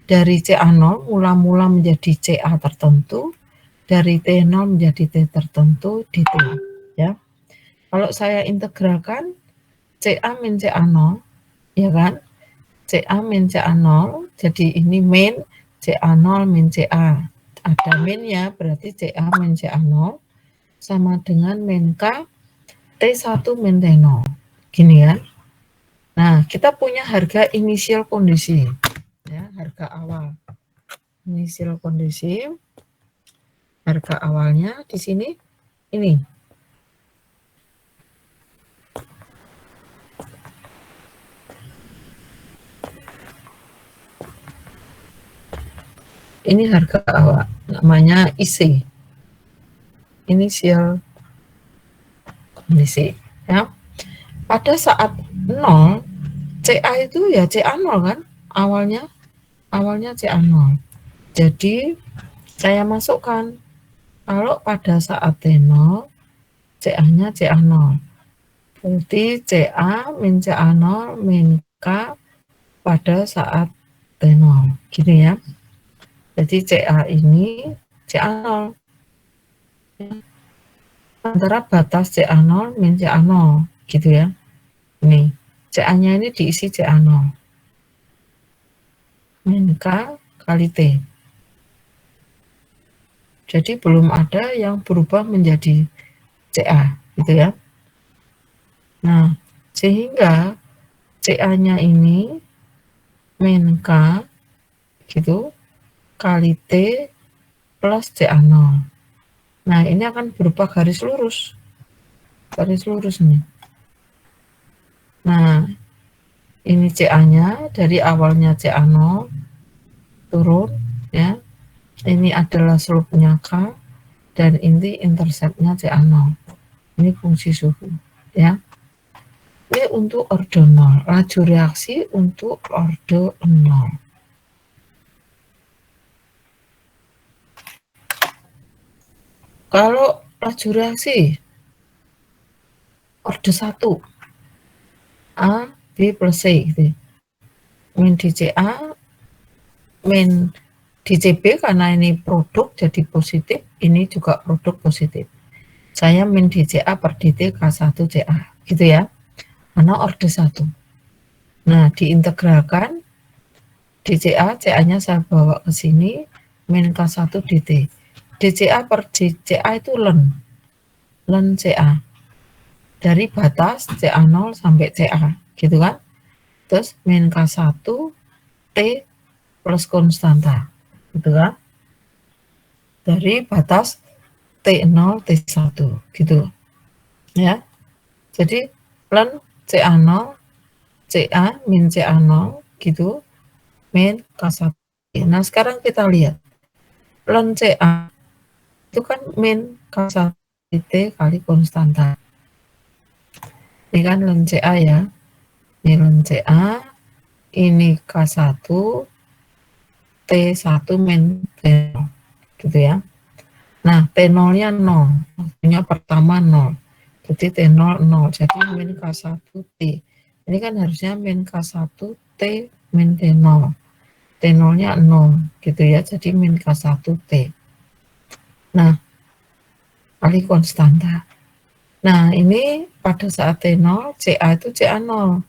dari CA0 mula-mula menjadi CA tertentu, dari T0 menjadi T tertentu, dt. Ya. Kalau saya integralkan CA min CA0, ya kan? CA min CA0, jadi ini min CA0 min CA. Ada min ya, berarti CA min CA0 sama dengan min K T1 min T0. Gini ya. Nah, kita punya harga inisial kondisi. Ya, harga awal. Inisial kondisi. Harga awalnya di sini ini. Ini harga awal. namanya IC, inisial kondisi ya. Pada saat 0 CA itu ya CA0 kan, awalnya CA0. Jadi saya masukkan kalau pada saat T0 CA-nya CA0, berarti CA min CA0 min K pada saat T0 gini ya. Jadi CA ini CA0 antara batas CA0 min CA0 gitu ya. Ini CA-nya ini diisi CA0 min K kali T. Jadi belum ada yang berubah menjadi CA gitu ya. Nah, sehingga CA-nya ini min K gitu kali T plus CA0. Nah, ini akan berupa garis lurus. Garis lurus nih. Nah, ini CA-nya dari awalnya CA0 turun ya. Ini adalah slope-nya K dan ini intercept-nya CA0. Ini fungsi suhu ya. Ini untuk orde 0, laju reaksi untuk orde 0. Kalau laju reaksi orde 1 A, B plus C gitu. Min DCA min DCB karena ini produk jadi positif, ini juga produk positif. Saya min DCA per DT K1 CA gitu ya. Karena orde 1. Nah, diintegralkan DCA, CA-nya saya bawa ke sini min K1 DT. DCA per DCA itu len CA. Dari batas CA0 sampai CA gitu kan. Terus min K1 T plus konstanta gitu kan. Dari batas T0 T1 gitu ya. Jadi len CA0 CA min CA0 gitu min K1. Nah, sekarang kita lihat len CA itu kan min K1 T kali konstanta. Ini kan len CA ya. Ini len CA, ini K1 T1 min T0 gitu ya. Nah, T0-nya 0, maksudnya pertama 0. Jadi T0 0, jadi min K1 T. Ini kan harusnya min K1 T min T0. T0-nya 0 gitu ya, jadi min K1 T. Nah, kali konstanta. Nah, ini pada saat T0, CA itu CA0.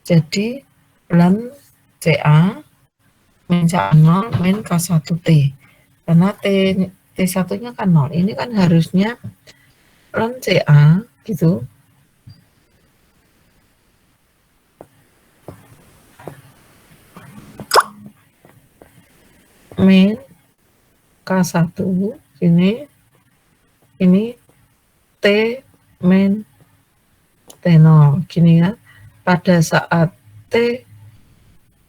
Jadi, len CA min CA0 min K1 T. Karena T1-nya kan 0. Ini kan harusnya len CA gitu. Min K1 ini T min T0 gini ya. Pada saat T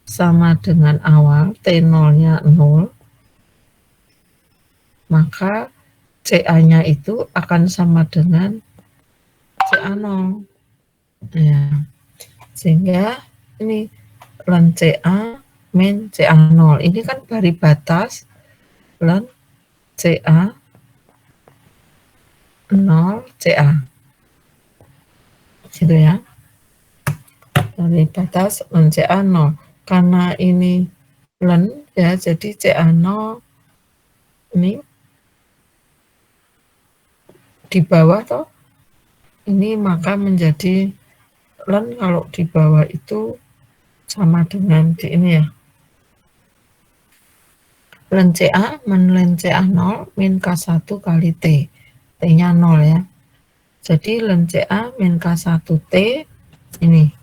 sama dengan awal, T0-nya 0, maka CA-nya itu akan sama dengan CA0 ya. Sehingga ini len CA min CA0 ini kan dari batas len CA 0 CA gitu ya, dari batas len CA 0. Karena ini len ya, jadi CA0 ini di bawah toh ini, maka menjadi len kalau di bawah itu sama dengan di ini ya, len CA min len CA0 min K1 kali T. T-nya 0 ya. Jadi len CA min K1 T ini.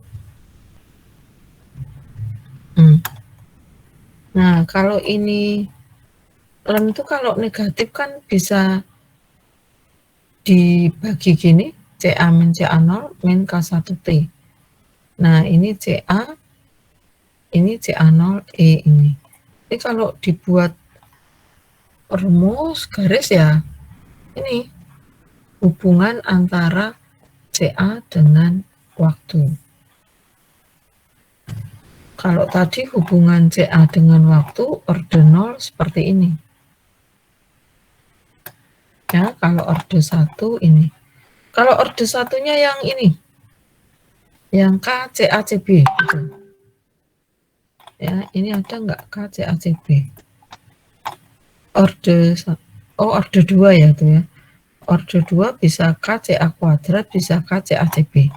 Nah, kalau ini len itu kalau negatif kan bisa dibagi gini, CA min CA0 min K1 T. Nah, ini CA, ini CA0 E ini. Ini kalau dibuat rumus garis ya ini hubungan antara CA dengan waktu. Kalau tadi hubungan CA dengan waktu orde 0 seperti ini. Ya, kalau orde 1 ini. Kalau orde satunya yang ini. Yang KCACB gitu. Ya, ini ada enggak KCACB? Orde 2 ya tuh ya. Orde 2 bisa KCA kuadrat, bisa KCACB.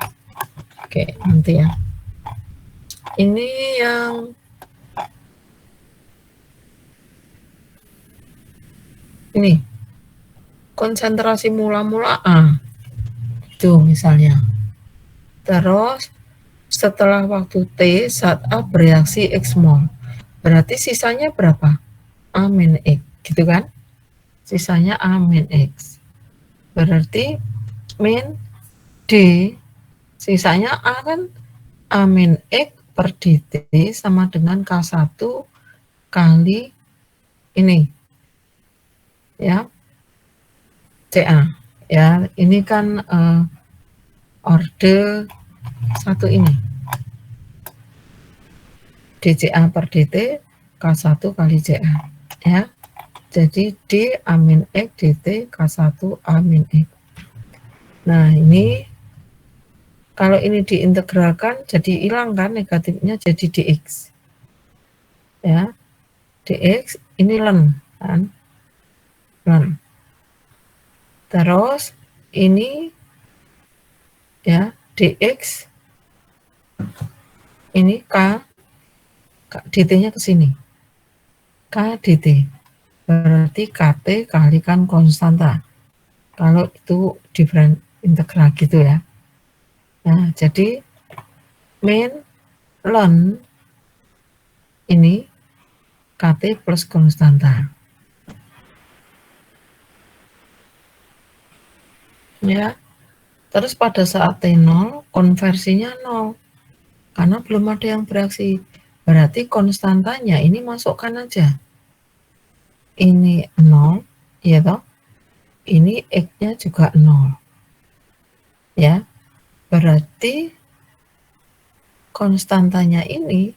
Oke, nanti ya. Ini yang ini konsentrasi mula-mula A. Itu misalnya. Terus setelah waktu T saat A bereaksi X mol. Berarti sisanya berapa? A min X, gitu kan? Sisanya A min X. Berarti min D, sisanya A kan A min X per dt sama dengan K1 kali ini. Ya. CA. Ya, ini kan orde 1 ini. dCA per dt K1 kali CA. Ya. Jadi D A min X dt K1 A min X. Nah, ini kalau ini diintegralkan jadi hilang kan negatifnya jadi dx. Ya. Dx ini ln kan. Ln. Terus ini ya dx ini K dt-nya ke sini. K dt. Berarti KT kalikan konstanta. Kalau itu different integral gitu ya. Nah, jadi min ln ini KT plus konstanta. Ya. Terus pada saat T0 konversinya 0. Karena belum ada yang bereaksi. Berarti konstantanya ini masukkan aja. Ini 0, ya toh? Ini X-nya juga 0. Ya. Berarti konstantanya ini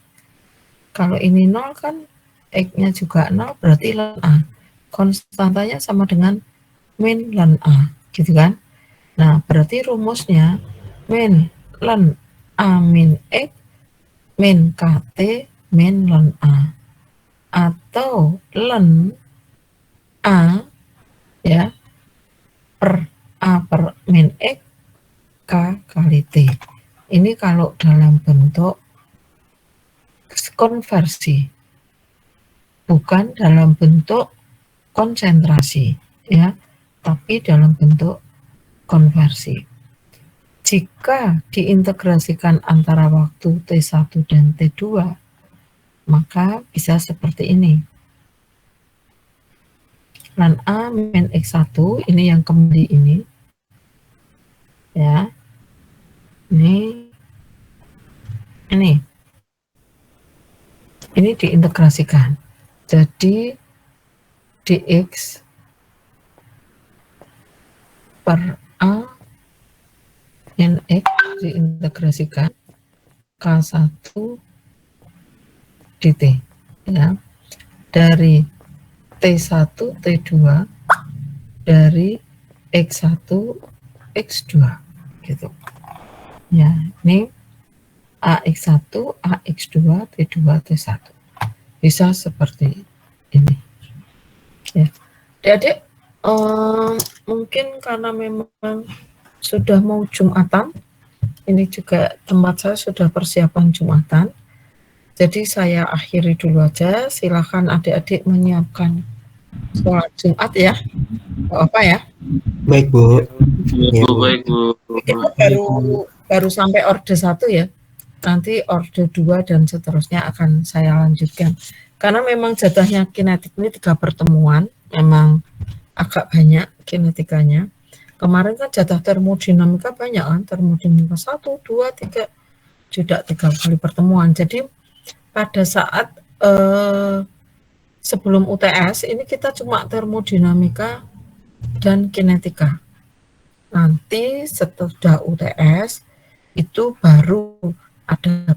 kalau ini 0 kan X-nya juga 0 berarti ln A. Konstantanya sama dengan min ln A, gitu kan? Nah, berarti rumusnya min ln A min X min KT min ln A. Atau ln A ya per A per min X K kali T. Ini kalau dalam bentuk konversi, bukan dalam bentuk konsentrasi ya, tapi dalam bentuk konversi. Jika diintegrasikan antara waktu T1 dan T2, maka bisa seperti ini. Ln A min X1, ini yang kembali ini. Ya. Ini diintegrasikan. Jadi dx per A min X diintegrasikan K1 dt ya. Dari T1 T2 dari X1 X2 gitu. Ya, ini AX1 AX2 T2 T1. Bisa seperti ini. Ya. Adik-adik mungkin karena memang sudah mau Jumatan, ini juga tempat saya sudah persiapan Jumatan. Jadi saya akhiri dulu aja. Silakan adik-adik menyiapkan sholat Jumat ya. Apa ya? Baik, Bu. Ya, Bu, baik, Bu. Kita baru sampai orde 1 ya. Nanti orde 2 dan seterusnya akan saya lanjutkan. Karena memang jatahnya kinetik ini 3 pertemuan, memang agak banyak kinetikanya. Kemarin kan jatah termodinamika banyak kan, termodinamika 1, 2, 3, tidak 3 kali pertemuan. Jadi pada saat sebelum UTS ini kita cuma termodinamika dan kinetika. Nanti setelah UTS itu baru ada